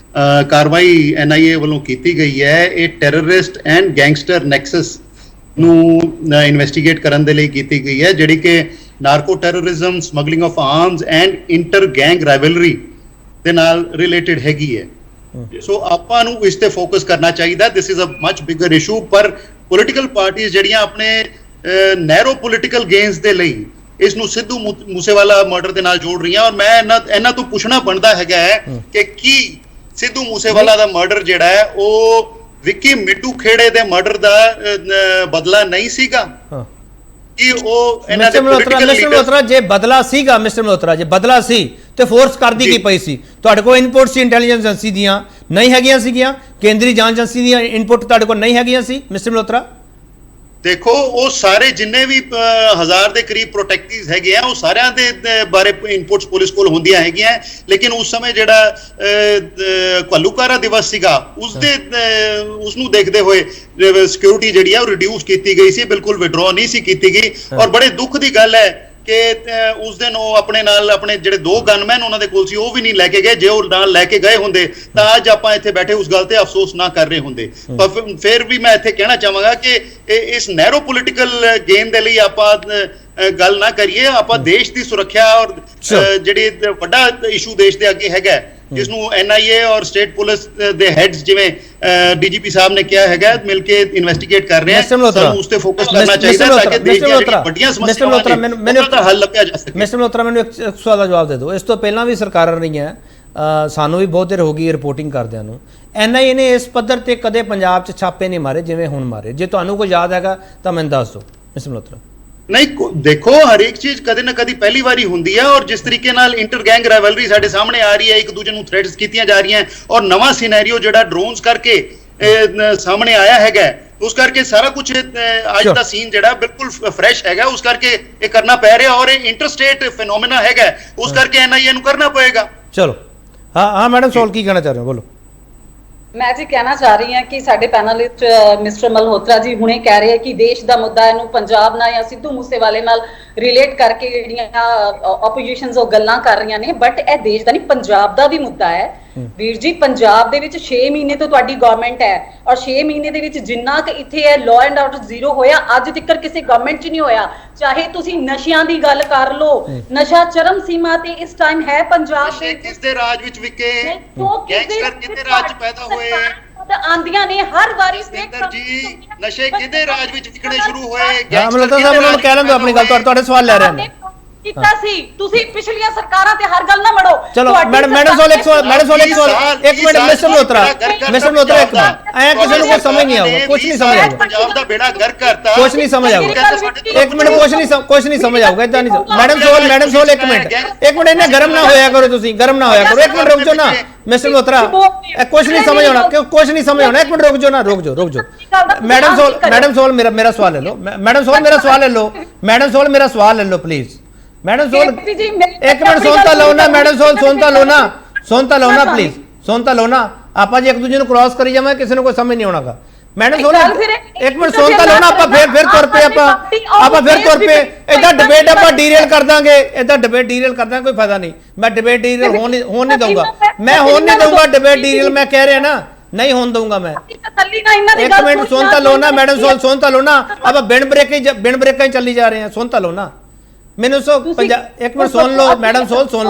S4: ਕਾਰਵਾਈ ਐਨਆਈਏ ਵੱਲੋਂ ਕੀਤੀ ਗਈ ਹੈ, ਇਹ ਟੈਰਰਿਸਟ ਐਂਡ ਗੈਂਗਸਟਰ ਨੈਕਸਸ ਨੂੰ ਇਨਵੈਸਟੀਗੇਟ ਕਰਨ ਦੇ ਲਈ ਕੀਤੀ ਗਈ ਹੈ, ਜਿਹੜੀ ਕਿ narco terrorism, smuggling of arms and inter gang rivalry ਦੇ ਨਾਲ ਰਿਲੇਟਡ ਹੈਗੀ ਹੈ। ਸੋ ਆਪਾਂ ਨੂੰ ਇਸ ਤੇ ਫੋਕਸ ਕਰਨਾ ਚਾਹੀਦਾ। This is a much bigger issue, ਪਰ ਪੋਲੀਟੀਕਲ ਪਾਰਟੀਆਂ ਜਿਹੜੀਆਂ ਆਪਣੇ ਨੈਰੋ ਪੋਲੀਟੀਕਲ ਗੇਨਸ ਦੇ ਲਈ ਇਸ ਨੂੰ ਸਿੱਧੂ ਮੂਸੇਵਾਲਾ ਮਰਡਰ ਦੇ ਨਾਲ ਜੋੜ ਰਹੀਆਂ, ਔਰ ਮੈਂ ਇਹਨਾਂ ਤੋਂ ਪੁੱਛਣਾ ਬਣਦਾ ਹੈਗਾ ਹੈ ਕਿ ਕੀ ਸਿੱਧੂ ਮੂਸੇਵਾਲਾ ਦਾ ਮਰਡਰ ਜਿਹੜਾ ਹੈ ਉਹ ਵਿੱਕੀ ਮਿੱਟੂ ਖੇੜੇ ਦੇ ਮਰਡਰ ਦਾ ਬਦਲਾ ਨਹੀਂ ਸੀਗਾ? ਕਿ ਉਹ ਇਹਨਾਂ ਦੇ ਪੋਲੀਟੀਕਲ
S1: ਮਲਹੋਤਰਾ, ਜੇ ਬਦਲਾ ਸੀਗਾ ਮਿਸਟਰ ਮਲਹੋਤਰਾ, ਜੇ ਬਦਲਾ ਸੀ ਤੇ ਫੋਰਸ ਕਰਦੀ ਕੀ ਪਈ ਸੀ? ਤੁਹਾਡੇ ਕੋਲ ਇਨਪੁਟ ਸੀ ਇੰਟੈਲੀਜੈਂਸ ਏਜੰਸੀ ਦੀਆਂ, ਨਹੀਂ ਹੈਗੀਆਂ ਸੀਗੀਆਂ? ਕੇਂਦਰੀ ਜਾਂਚ ਏਜੰਸੀ ਦੀਆਂ ਇਨਪੁਟ ਤੁਹਾਡੇ ਕੋਲ ਨਹੀਂ ਹੈਗੀਆਂ ਸੀ ਮਿਸਟਰ ਮਲਹੋਤਰਾ?
S4: ਦੇਖੋ, ਉਹ ਸਾਰੇ ਜਿੰਨੇ ਵੀ 1000 ਦੇ ਕਰੀਬ ਪ੍ਰੋਟੈਕਟਿਵਸ ਹੈਗੇ ਆ, ਉਹ ਸਾਰਿਆਂ ਦੇ ਬਾਰੇ ਇਨਪੁਟਸ ਪੁਲਿਸ ਕੋਲ ਹੁੰਦੀਆਂ ਹੈਗੀਆਂ, ਲੇਕਿਨ ਉਸ ਸਮੇਂ ਜਿਹੜਾ ਘੱਲੂਘਾਰਾ ਦਿਵਸ ਸੀਗਾ ਉਸ ਨੂੰ ਦੇਖਦੇ ਹੋਏ ਸਿਕਿਉਰਿਟੀ ਜਿਹੜੀ ਆ ਉਹ ਰਿਡਿਊਸ ਕੀਤੀ ਗਈ ਸੀ, ਬਿਲਕੁਲ ਵਿਡਰੋ ਨਹੀਂ ਸੀ ਕੀਤੀ ਗਈ। ਔਰ ਬੜੇ ਦੁੱਖ ਦੀ ਗੱਲ ਹੈ ਕਿ ਉਸ ਦਿਨ ਉਹ ਆਪਣੇ ਨਾਲ ਆਪਣੇ ਜਿਹੜੇ 2 ਗਨਮੈਨ ਉਹਨਾਂ ਦੇ ਕੋਲ ਸੀ ਉਹ ਵੀ ਨਹੀਂ ਲੈ ਕੇ ਗਏ। ਜੇ ਉਹ ਨਾਲ ਲੈ ਕੇ ਗਏ ਹੁੰਦੇ ਤਾਂ ਅੱਜ ਆਪਾਂ ਇੱਥੇ ਬੈਠੇ ਉਸ ਗੱਲ ਤੇ ਅਫਸੋਸ ਨਾ ਕਰ ਰਹੇ ਹੁੰਦੇ। ਪਰ ਫਿਰ ਵੀ ਮੈਂ ਇੱਥੇ ਕਹਿਣਾ ਚਾਹਾਂਗਾ ਕਿ ਇਸ ਨੈਰੋ ਪੋਲੀਟੀਕਲ ਗੇਮ ਦੇ ਲਈ ਆਪਾਂ ਗੱਲ ਨਾ ਕਰੀਏ। ਆਪਾਂ ਦੇਸ਼ ਦੀ ਸੁਰੱਖਿਆ ਔਰ ਜਿਹੜੀ ਵੱਡਾ ਇਸ਼ੂ ਦੇਸ਼ ਦੇ ਅੱਗੇ ਹੈਗਾ, ਜਿਸ ਨੂੰ ਐਨਆਈਏ ਔਰ ਸਟੇਟ ਪੁਲਿਸ ਦੇ ਹੈਡਸ ਜਿਵੇਂ ਡੀਜੀਪੀ ਸਾਹਿਬ ਨੇ ਕਿਹਾ ਹੈਗਾ, ਮਿਲ ਕੇ ਇਨਵੈਸਟੀਗੇਟ ਕਰ ਰਹੇ ਹਨ। ਸਾਨੂੰ ਉਸ ਤੇ ਫੋਕਸ ਕਰਨਾ ਚਾਹੀਦਾ ਤਾਂ ਕਿ ਦੇਸ਼ ਦੀਆਂ ਵੱਡੀਆਂ ਸਮੱਸਿਆਵਾਂ ਦਾ ਹੱਲ ਲੱਭਿਆ ਜਾ ਸਕੇ।
S1: ਮਿਸਟਰ ਮਲਹੋਤਰਾ, ਮੈਨੂੰ ਇੱਕ ਸਵਾਲ ਦਾ ਜਵਾਬ ਦੇ ਦਿਓ। ਇਸ ਤੋਂ ਪਹਿਲਾਂ ਵੀ ਸਰਕਾਰਾਂ ਰਹੀਆਂ, ਸਾਨੂੰ ਵੀ ਬਹੁਤ ਦੇਰ ਹੋ ਗਈ ਰਿਪੋਰਟਿੰਗ ਕਰਦਿਆਂ ਨੂੰ। ਐਨਆਈਏ ਨੇ ਇਸ ਪੱਧਰ ਤੇ ਕਦੇ ਪੰਜਾਬ 'ਚ ਛਾਪੇ ਨਹੀਂ ਮਾਰੇ ਜਿਵੇਂ ਹੁਣ ਮਾਰੇ। ਜੇ ਤੁਹਾਨੂੰ ਕੋਈ ਯਾਦ ਹੈਗਾ ਤਾਂ ਮੈਨੂੰ ਦੱਸ ਦਿਓ ਮਿਸਟਰ ਮਲਹੋਤਰਾ।
S4: ਨਹੀਂ, ਦੇਖੋ, ਹਰੇਕ ਚੀਜ਼ ਕਦੇ ਨਾ ਕਦੀ ਪਹਿਲੀ ਵਾਰੀ ਹੁੰਦੀ ਹੈ, ਔਰ ਜਿਸ ਤਰੀਕੇ ਨਾਲ ਇੰਟਰ ਗੈਂਗ ਰਾਈਵਲਰੀ ਸਾਡੇ ਸਾਹਮਣੇ ਆ ਰਹੀ ਹੈ, ਇੱਕ ਦੂਜੇ ਨੂੰ ਥ੍ਰੈਟਸ ਕੀਤੀਆਂ ਜਾ ਰਹੀਆਂ, ਔਰ ਨਵਾਂ ਸਿਨੈਰੀਓ ਜਿਹੜਾ ਡਰੋਨਸ ਕਰਕੇ ਸਾਹਮਣੇ ਆਇਆ ਹੈਗਾ, ਉਸ ਕਰਕੇ ਸਾਰਾ ਕੁਝ ਅੱਜ ਦਾ ਸੀਨ ਜਿਹੜਾ ਬਿਲਕੁਲ ਫਰੈਸ਼ ਹੈਗਾ, ਉਸ ਕਰਕੇ ਇਹ ਕਰਨਾ ਪੈ ਰਿਹਾ, ਔਰ ਇਹ ਇੰਟਰਸਟੇਟ ਫੈਨੋਮੇਨਾ ਹੈਗਾ, ਉਸ ਕਰਕੇ ਐਨਆਈਏ ਨੂੰ ਕਰਨਾ ਪਏਗਾ।
S1: ਚਲੋ, ਹਾਂ ਮੈਡਮ, ਸਵਾਲ ਕੀ ਕਹਿਣਾ ਚਾਹ ਰਹੇ ਹੋ, ਬੋਲੋ।
S6: ਮੈਂ ਜੀ ਕਹਿਣਾ ਚਾਹ ਰਹੀ ਹਾਂ ਕਿ ਸਾਡੇ ਪੈਨਲਿਸਟ ਮਿਸਟਰ ਮਲਹੋਤਰਾ ਜੀ ਹੁਣੇ ਕਹਿ ਰਹੇ ਆ ਕਿ ਦੇਸ਼ ਦਾ ਮੁੱਦਾ ਇਹਨੂੰ ਪੰਜਾਬ ਨਾਲ ਜਾਂ ਸਿੱਧੂ ਮੂਸੇਵਾਲੇ ਨਾਲ ਰਿਲੇਟ ਕਰਕੇ ਜਿਹੜੀਆਂ ਆਪੋਜੀਸ਼ਨਸ ਉਹ ਗੱਲਾਂ ਕਰ ਰਹੀਆਂ ਨੇ, ਬਟ ਇਹ ਦੇਸ਼ ਦਾ ਨਹੀਂ ਪੰਜਾਬ ਦਾ ਵੀ ਮੁੱਦਾ ਹੈ ਵੀਰ ਜੀ। ਪੰਜਾਬ ਦੇ ਵਿੱਚ 6 ਮਹੀਨੇ ਤੋਂ ਤੁਹਾਡੀ ਗਵਰਨਮੈਂਟ ਹੈ, ਔਰ 6 ਮਹੀਨੇ ਦੇ ਵਿੱਚ ਜਿੰਨਾ ਕਿ ਇੱਥੇ ਹੈ ਲਾਅ ਐਂਡ ਆਰਡਰ ਜ਼ੀਰੋ ਹੋਇਆ, ਅੱਜ ਤੱਕ ਕਿਸੇ ਗਵਰਨਮੈਂਟ 'ਚ ਨਹੀਂ ਹੋਇਆ। ਚਾਹੇ ਤੁਸੀਂ ਨਸ਼ਿਆਂ ਦੀ ਗੱਲ ਕਰ ਲਓ, ਨਸ਼ਾ ਚਰਮ ਸੀਮਾ ਤੇ ਇਸ ਟਾਈਮ ਹੈ ਪੰਜਾਬ ਦੇ।
S4: ਕਿਸ ਦੇ ਰਾਜ ਵਿੱਚ ਵਿਕੇ? ਗੈਂਗਸਟਰ ਕਿਹਦੇ ਰਾਜ 'ਚ ਪੈਦਾ ਹੋਏ?
S6: ਆਂਦੀਆਂ ਨੇ ਹਰ ਵਾਰੀ
S4: ਜੀ, ਨਸ਼ੇ ਕਿਹਦੇ ਰਾਜ ਵਿੱਚ ਵਿਕਣੇ ਸ਼ੁਰੂ ਹੋਏ?
S1: ਮਲਹੋਤਰਾ ਸਾਹਿਬ, ਉਹਨਾਂ ਨੂੰ ਕਹਿ ਲੈਂਦੇ ਆਪਣੀ ਗੱਲ, ਤੁਹਾਡੇ ਸਵਾਲ ਲੈ ਰਹੇ ਨੇ।
S6: ਕੀਤਾ ਸੀ ਤੁਸੀਂ ਪਿਛਲੀਆਂ ਸਰਕਾਰਾਂ ਤੇ ਹਰ ਗੱਲ ਨਾ ਮੜੋ।
S1: ਚਲੋ ਮੈਡਮ ਸਵਾਲ ਇੱਕ ਮਿੰਟ ਮਿਸਟਰ ਮਲਹੋਤਰਾ, ਇੱਕ ਮਿੰਟ, ਐ ਕਿਸੇ ਨੂੰ ਕੋਈ ਸਮਝ ਨਹੀਂ ਆਊਗਾ, ਕੁਝ ਨਹੀਂ ਸਮਝ ਆਊਗਾ,
S4: ਪੰਜਾਬ ਦਾ ਬੇੜਾ ਗਰਕ ਕਰਤਾ,
S1: ਕੁਝ ਨਹੀਂ ਸਮਝ ਆਊਗਾ, ਇੱਕ ਮਿੰਟ, ਕੁਝ ਨਹੀਂ ਸਮਝ ਆਊਗਾ, ਇਦਾਂ ਨਹੀਂ। ਮੈਡਮ ਸਵਾਲ ਇੱਕ ਮਿੰਟ, ਇਹਨੇ ਗਰਮ ਨਾ ਹੋਇਆ ਕਰੋ, ਤੁਸੀਂ ਗਰਮ ਨਾ ਹੋਇਆ ਕਰੋ, ਇੱਕ ਮਿੰਟ ਰੁਕ ਜਾਓ ਨਾ ਮਿਸਟਰ ਮਲਹੋਤਰਾ, ਕੁਝ ਨਹੀਂ ਸਮਝ ਆਉਣਾ, ਕੁਝ ਨਹੀਂ ਸਮਝ ਆਉਣਾ, ਇੱਕ ਮਿੰਟ ਰੁਕ ਜਾਓ ਨਾ, ਰੁਕ ਜਾਓ। ਮੈਡਮ ਸਵਾਲ ਮੇਰਾ ਸਵਾਲ ਲੈ ਲਓ, ਮੈਡਮ ਸਵਾਲ ਮੇਰਾ ਸਵਾਲ ਲੈ ਲਓ ਪਲੀਜ਼। ਮੈਡਮ ਸੋਲ ਇੱਕ ਮਿੰਟ ਸੁਣ ਤਾਂ ਲਓ ਨਾ, ਮੈਡਮ ਸੋਲ ਸੁਣ ਤਾਂ ਲਓ ਨਾ ਪਲੀਜ਼, ਸੁਣ ਤਾਂ ਲਓ ਨਾ। ਆਪਾਂ ਜੇ ਇੱਕ ਦੂਜੇ ਨੂੰ ਕ੍ਰਾਸ ਕਰੀ ਜਾਵਾਂ ਕਿਸੇ ਨੂੰ ਕੋਈ ਸਮਝ ਨਹੀਂ ਆਉਣਾਗਾ। ਮੈਡਮ ਸੋਲ ਇੱਕ ਮਿੰਟ ਸੁਣ ਤਾਂ ਲਓ ਨਾ, ਆਪਾਂ ਫਿਰ ਤੁਰ ਪਏ, ਆਪਾਂ ਫਿਰ ਤੁਰ ਪਏ। ਏਦਾਂ ਡਿਬੇਟ ਆਪਾਂ ਡੀਰੇਲ ਕਰ ਦਾਂਗੇ, ਕੋਈ ਫਾਇਦਾ ਨਹੀਂ। ਮੈਂ ਡਿਬੇਟ ਡੀਰੇਲ ਹੋਣ ਨਹੀਂ ਦਊਂਗਾ, ਡਿਬੇਟ ਡੀਰੇਲ ਮੈਂ ਕਹਿ ਰਿਹਾ ਨਾ, ਨਹੀਂ ਹੋਣ ਦਊਂਗਾ ਮੈਂ। ਇੱਕ ਮਿੰਟ ਸੁਣ ਤਾਂ ਲਓ ਨਾ ਮੈਡਮ ਸੋਲ, ਸੁਣ ਤਾਂ ਲਓ ਨਾ, ਆਪਾਂ ਬਿਨ ਬ੍ਰੇਕਾਂ ਹੀ ਚੱਲੀ ਜਾ ਰਹੇ ਹਾਂ, ਸੁਣ ਤਾਂ ਲਓ ਨਾ ਮੈਨੂੰ। ਇੱਕ ਮਿੰਟ ਸੁਣ ਲਓ ਮੈਡਮ ਸੋਲ, ਸੁਣ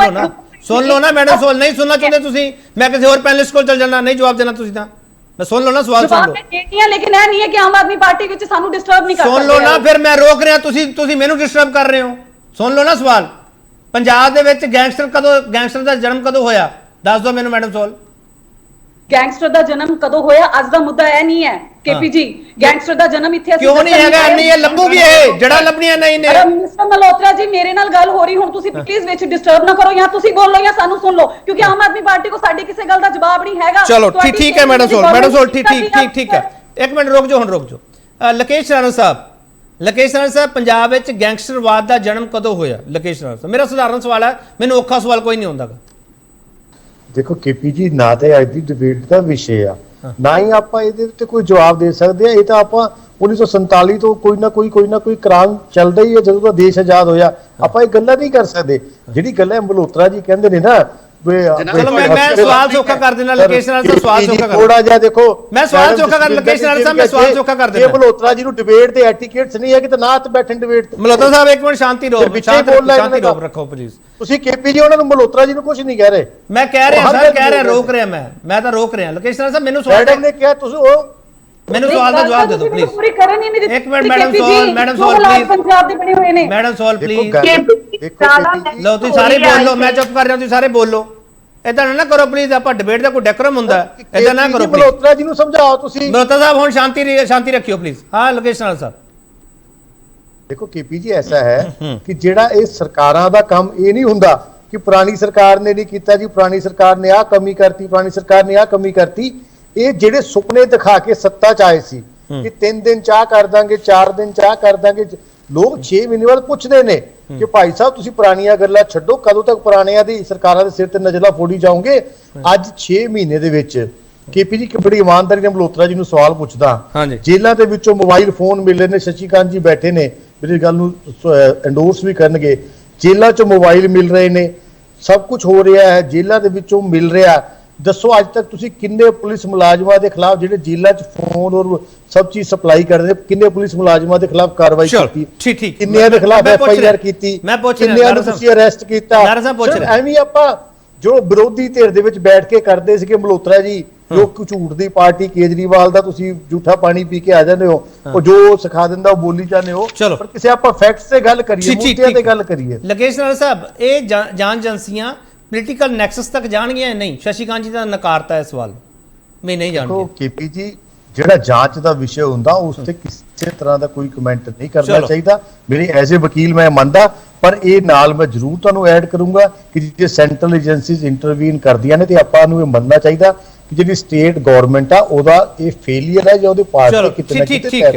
S1: ਲਓ ਨਾ ਮੈਡਮ ਸੋਲ। ਨਹੀਂ ਸੁਣਨਾ ਚਾਹੁੰਦੇ ਤੁਸੀਂ, ਮੈਂ ਕਿਸੇ ਹੋਰ ਪੈਨਲਿਸਟ ਕੋਲ ਚੱਲ ਜਾਣਾ, ਨਹੀਂ ਜਵਾਬ ਦੇਣਾ ਤੁਸੀਂ ਤਾਂ। ਮੈਂ ਸੁਣ ਲਓ ਨਾ, ਸਵਾਲ ਸੁਣ ਲਓ।
S6: ਲੇਕਿਨ ਇਹ ਨਹੀਂ ਹੈ ਕਿ ਆਮ ਆਦਮੀ ਪਾਰਟੀ ਵਿੱਚ ਸਾਨੂੰ ਡਿਸਟਰਬ ਨਹੀਂ ਕਰ ਸਕਦੇ।
S1: ਸੁਣ ਲਓ ਨਾ, ਫਿਰ ਮੈਂ ਰੋਕ ਰਿਹਾ, ਤੁਸੀਂ ਮੈਨੂੰ ਡਿਸਟਰਬ ਕਰ ਰਹੇ ਹੋ। ਸੁਣ ਲਓ ਨਾ ਸਵਾਲ। ਪੰਜਾਬ ਦੇ ਵਿੱਚ ਗੈਂਗਸਟਰ ਦਾ ਜਨਮ ਕਦੋਂ ਹੋਇਆ ਦੱਸ ਦਿਓ ਮੈਨੂੰ ਮੈਡਮ ਸੋਲ।
S6: ਗੈਂਗਸਟਰ ਦਾ ਜਨਮ ਕਦੋਂ ਹੋਇਆ ਅੱਜ ਦਾ ਮੁੱਦਾ ਇਹ ਨਹੀਂ ਹੈ ਕੇਪੀ ਜੀ ਗੈਂਗਸਟਰ ਦਾ ਜਨਮ ਇੱਥੇ ਅਸੀਂ
S1: ਕਿਉਂ ਨਹੀਂ ਹੈਗਾ? ਨਹੀਂ ਇਹ ਲੱਭੂਗੀ, ਇਹ ਜੜਾ ਲੱਭਣੀਆਂ ਨਹੀਂ ਨੇ।
S6: ਮਿਸਟਰ ਮਲਹੋਤਰਾ ਜੀ ਮੇਰੇ ਨਾਲ ਗੱਲ ਹੋ ਰਹੀ, ਹੁਣ ਤੁਸੀਂ ਪਲੀਜ਼ ਵਿੱਚ ਡਿਸਟਰਬ ਨਾ ਕਰੋ, ਜਾਂ ਤੁਸੀਂ ਬੋਲ ਲਓ ਜਾਂ ਸਾਨੂੰ ਸੁਣ ਲਓ, ਕਿਉਂਕਿ ਆਮ ਆਦਮੀ ਪਾਰਟੀ ਕੋ ਸਾਡੀ ਕਿਸੇ ਗੱਲ ਦਾ ਜਵਾਬ ਨਹੀਂ ਹੈਗਾ।
S1: ਚਲੋ ਠੀਕ ਹੈ ਮੈਡਮ ਸੋਲ ਠੀਕ ਹੈ। ਇੱਕ ਮਿੰਟ ਰੁਕ ਜਾਓ। ਲਕੇਸ਼ ਰਾਣਾ ਸਾਹਿਬ, ਪੰਜਾਬ ਵਿੱਚ ਗੈਂਗਸਟਰਵਾਦ ਦਾ ਜਨਮ ਕਦੋਂ ਹੋਇਆ? ਲਕੇਸ਼ ਰਾਣਾ ਸਾਹਿਬ, ਮੇਰਾ ਸਧਾਰਨ ਸਵਾਲ ਹੈ, ਮੈਨੂੰ ਔਖਾ ਸਵਾਲ ਕੋਈ ਨਹੀਂ ਹੁੰਦਾਗਾ।
S3: ਦੇਖੋ ਕੇਪੀ ਜੀ, ਨਾ ਤੇ ਅੱਜ ਦੀ ਡਿਬੇਟ ਦਾ ਵਿਸ਼ੇ ਆ, ਨਾ ਹੀ ਆਪਾਂ ਇਹਦੇ ਉੱਤੇ ਕੋਈ ਜਵਾਬ ਦੇ ਸਕਦੇ ਆ। ਇਹ ਤਾਂ ਆਪਾਂ 1947 ਤੋਂ ਕੋਈ ਨਾ ਕੋਈ ਕ੍ਰਾਈਮ ਚੱਲਦਾ ਹੀ ਹੈ, ਜਦੋਂ ਦਾ ਦੇਸ਼ ਆਜ਼ਾਦ ਹੋਇਆ। ਆਪਾਂ ਇਹ ਗੱਲਾਂ ਨਹੀਂ ਕਰ ਸਕਦੇ। ਜਿਹੜੀ ਗੱਲਾਂ ਮਲਹੋਤਰਾ ਜੀ ਕਹਿੰਦੇ ਨੇ ਨਾ,
S1: ਚਲੋ ਮੈਂ ਸਵਾਲ ਚੋਖਾ ਕਰ ਦੇਣਾ ਲਕੇਸ਼ ਰਾਣਾ ਸਾਹਿਬ, ਸਵਾਲ ਚੋਖਾ ਕਰ
S3: ਥੋੜਾ ਜਿਹਾ ਦੇਖੋ,
S1: ਮੈਂ ਸਵਾਲ ਚੋਖਾ ਕਰ ਲਕੇਸ਼ ਰਾਣਾ ਸਾਹਿਬ, ਮੈਂ ਸਵਾਲ ਚੋਖਾ ਕਰ ਦੇਣਾ।
S3: ਇਹ ਮਲਹੋਤਰਾ ਜੀ ਨੂੰ ਡਿਬੇਟ ਦੇ ਐਟੀਕੇਟਸ ਨਹੀਂ ਹੈ ਕਿ ਨਾ ਤੇ ਬੈਠਣ ਡਿਬੇਟ ਤੇ।
S1: ਮਲਹੋਤਰਾ ਸਾਹਿਬ ਇੱਕ ਮਿੰਟ ਸ਼ਾਂਤੀ ਰੱਖੋ ਪਲੀਜ਼।
S3: ਤੁਸੀਂ ਕੇਪੀ ਜੀ ਉਹਨਾਂ ਨੂੰ, ਮਲਹੋਤਰਾ ਜੀ ਨੂੰ ਕੁਝ ਨਹੀਂ ਕਹਿ ਰਹੇ।
S1: ਮੈਂ ਕਹਿ ਰਿਹਾ ਸਰ, ਕਹਿ ਰਿਹਾ, ਰੋਕ ਰਿਹਾ ਮੈਂ ਤਾਂ ਰੋਕ ਰਿਹਾ। ਲਕੇਸ਼ ਰਾਣਾ ਸਾਹਿਬ ਮੈਨੂੰ ਸਵਾਲ
S3: ਮੈਡਮ ਨੇ ਕਿਹਾ, ਤੁਸੀਂ
S1: ਮੈਨੂੰ ਸਵਾਲ ਦਾ ਜਵਾਬ ਦੇ ਦਿਓ ਪਲੀਜ਼।
S6: ਪੂਰੀ ਕਰਨ ਹੀ ਨਹੀਂ ਦਿੱਤੀ।
S1: ਇੱਕ ਮਿੰਟ ਮੈਡਮ ਸਵਾਲ ਪਲੀਜ਼।
S6: ਪੰਜਾਬ ਦੇ ਬਣੇ ਹੋਏ ਨੇ
S1: ਮੈਡਮ ਸਵਾਲ ਪਲੀਜ਼।
S3: ਦੇਖੋ
S1: ਲਓ ਤੁਸੀਂ ਸਾਰੇ ਬੋਲੋ, ਮੈਂ ਚੁੱਪ ਕਰ ਰਿਹਾ, ਤੁਸੀਂ ਸਾਰੇ ਬੋਲੋ। ਇਦਾਂ ਨਾ ਕਰੋ ਪਲੀਜ਼, ਆਪਾਂ ਡਿਬੇਟ ਦਾ ਕੋਈ ਡੈਕੋਰਮ ਹੁੰਦਾ, ਇਦਾਂ ਨਾ ਕਰੋ।
S3: ਮਲਹੋਤਰਾ ਜੀ ਨੂੰ ਸਮਝਾਓ ਤੁਸੀਂ।
S1: ਮਲਹੋਤਰਾ ਸਾਹਿਬ ਹੁਣ ਸ਼ਾਂਤੀ ਰੱਖਿਓ ਪਲੀਜ਼। ਹਾਂ ਲਕੇਸ਼ ਰਾਣਾ ਸਾਹਿਬ,
S3: ਦੇਖੋ ਕੇਪੀ ਜੀ, ਐਸਾ ਹੈ ਕਿ ਜਿਹੜਾ ਇਹ ਸਰਕਾਰਾਂ ਦਾ ਕੰਮ ਇਹ ਨਹੀਂ ਹੁੰਦਾ ਕਿ ਪੁਰਾਣੀ ਸਰਕਾਰ ਨੇ ਨਹੀਂ ਕੀਤਾ ਜੀ, ਪੁਰਾਣੀ ਸਰਕਾਰ ਨੇ ਆਹ ਕਮੀ ਕਰਤੀ, ਪੁਰਾਣੀ ਸਰਕਾਰ ਨੇ ਆਹ ਕਮੀ ਕਰਤੀ। ਇਹ ਜਿਹੜੇ ਸੁਪਨੇ ਦਿਖਾ ਕੇ ਸੱਤਾ ਚ ਆਏ ਸੀ ਕਿ 3 ਦਿਨ ਚਾਹ ਕਰ ਦਾਂਗੇ, 4 ਦਿਨ ਚਾਹ ਕਰ ਦਾਂਗੇ, ਲੋਕ 6 ਮਹੀਨੇ ਬਾਅਦ ਪੁੱਛਦੇ ਨੇ ਕਿ ਭਾਈ ਸਾਹਿਬ ਤੁਸੀਂ ਪੁਰਾਣੀਆਂ ਗੱਲਾਂ ਛੱਡੋ, ਕਦੋਂ ਤੱਕ ਪੁਰਾਣਿਆਂ ਦੀ ਸਰਕਾਰਾਂ ਦੇ ਸਿਰ ਤੇ ਨਜ਼ਲਾਂ ਫੋੜੀ ਜਾਓਗੇ। ਅੱਜ 6 ਮਹੀਨੇ ਦੇ ਵਿੱਚ ਕੇਪੀ ਜੀ ਬੜੀ ਇਮਾਨਦਾਰੀ ਨਾਲ ਮਲਹੋਤਰਾ ਜੀ ਨੂੰ ਸਵਾਲ ਪੁੱਛਦਾ, ਜੇਲ੍ਹਾਂ ਦੇ ਵਿੱਚੋਂ ਮੋਬਾਈਲ ਫੋਨ ਮਿਲੇ ਨੇ, ਸ਼ਸ਼ੀਕਾਂਤ ਜੀ ਬੈਠੇ ਨੇ, ਮੇਰੀ ਗੱਲ ਨੂੰ ਐਂਡੋਰਸ ਵੀ ਕਰਨਗੇ। ਜੇਲ੍ਹਾਂ ਚੋਂ ਮੋਬਾਈਲ ਮਿਲ ਰਹੇ ਨੇ, ਸਭ ਕੁਝ ਹੋ ਰਿਹਾ ਹੈ, ਜੇਲ੍ਹਾਂ ਦੇ ਵਿੱਚੋਂ ਮਿਲ ਰਿਹਾ। ਦੱਸੋ ਅੱਜ ਤੱਕ ਤੁਸੀਂ ਕਿੰਨੇ ਪੁਲਿਸ ਮੁਲਾਜ਼ਮਾਂ ਦੇ ਖਿਲਾਫ, ਜਿਹੜੇ ਜੇਲ੍ਹਾਂ 'ਚ ਫੋਨ ਔਰ ਸਭ ਚੀਜ਼ ਸਪਲਾਈ ਕਰਦੇ, ਕਿੰਨੇ ਪੁਲਿਸ ਮੁਲਾਜ਼ਮਾਂ ਦੇ ਖਿਲਾਫ ਕਾਰਵਾਈ ਕੀਤੀ, ਕਿੰਨਿਆਂ ਦੇ ਖਿਲਾਫ FIR ਕੀਤੀ, ਕਿੰਨਿਆਂ ਨੂੰ ਤੁਸੀਂ ਅਰੈਸਟ ਕੀਤਾ? ਐਵੇਂ ਆਪਾਂ ਜੋ ਵਿਰੋਧੀ ਧਿਰ ਦੇ ਵਿੱਚ ਬੈਠ ਕੇ ਕਰਦੇ ਸੀਗੇ ਮਲਹੋਤਰਾ ਜੀ, ਜੋ ਝੂਠ ਦੀ ਪਾਰਟੀ ਕੇਜਰੀਵਾਲ ਦਾ ਤੁਸੀਂ ਝੂਠਾ ਪਾਣੀ ਪੀ ਕੇ ਆ ਜਾਂਦੇ ਹੋ, ਉਹ ਜੋ ਸਿਖਾ ਦਿੰਦਾ ਉਹ ਬੋਲੀ ਜਾਂਦੇ ਹੋ। ਪਰ ਕਿਸੇ ਆਪਾਂ ਫੈਕਟਸ ਤੇ ਗੱਲ ਕਰੀਏ, ਮੁੱਦਿਆਂ ਤੇ ਗੱਲ ਕਰੀਏ।
S1: ਲਕੇਸ਼ ਰਾਣਾ ਸਾਹਿਬ, ਇਹ ਜਾਂਚ ਏਜੰਸੀਆਂ ਪੋਲੀਟੀਕਲ ਨੈਕਸਸ ਤੱਕ ਜਾਣਗੀਆਂ? ਨਹੀਂ, ਸ਼ਸ਼ੀਕਾਂਤ ਜੀ ਦਾ ਨਕਾਰਤਾ ਇਸ ਸਵਾਲ ਮੈਂ ਨਹੀਂ ਜਾਣਦੀ।
S3: ਕੇਪੀ ਜੀ, ਜਿਹੜਾ ਜਾਂਚ ਦਾ ਵਿਸ਼ੇ ਹੁੰਦਾ ਉਸ ਤੇ ਕਿਸੇ ਤਰ੍ਹਾਂ ਦਾ ਕੋਈ ਕਮੈਂਟ ਨਹੀਂ ਕਰਨਾ ਚਾਹੀਦਾ। ਮੇਰੇ ਐਜ਼ ਏ ਵਕੀਲ ਮੈਂ ਮੰਨਦਾ, ਪਰ ਇਹ ਨਾਲ ਮੈਂ ਜ਼ਰੂਰ ਤੁਹਾਨੂੰ ਐਡ ਕਰੂੰਗਾ ਕਿ ਜੇ ਸੈਂਟਰਲ ਏਜੰਸੀਜ਼ ਇੰਟਰਵੀਨ ਕਰਦੀਆਂ ਨੇ ਤੇ ਆਪਾਂ ਨੂੰ ਇਹ ਮੰਨਣਾ ਚਾਹੀਦਾ ਕਿ ਜਿਹੜੀ ਸਟੇਟ ਗਵਰਨਮੈਂਟ ਆ ਉਹਦਾ ਇਹ ਫੇਲੀਅਰ ਹੈ ਜਾਂ ਉਹਦੇ ਪਾਰਟ ਤੇ ਕਿਤੇ ਨਾ ਕਿਤੇ।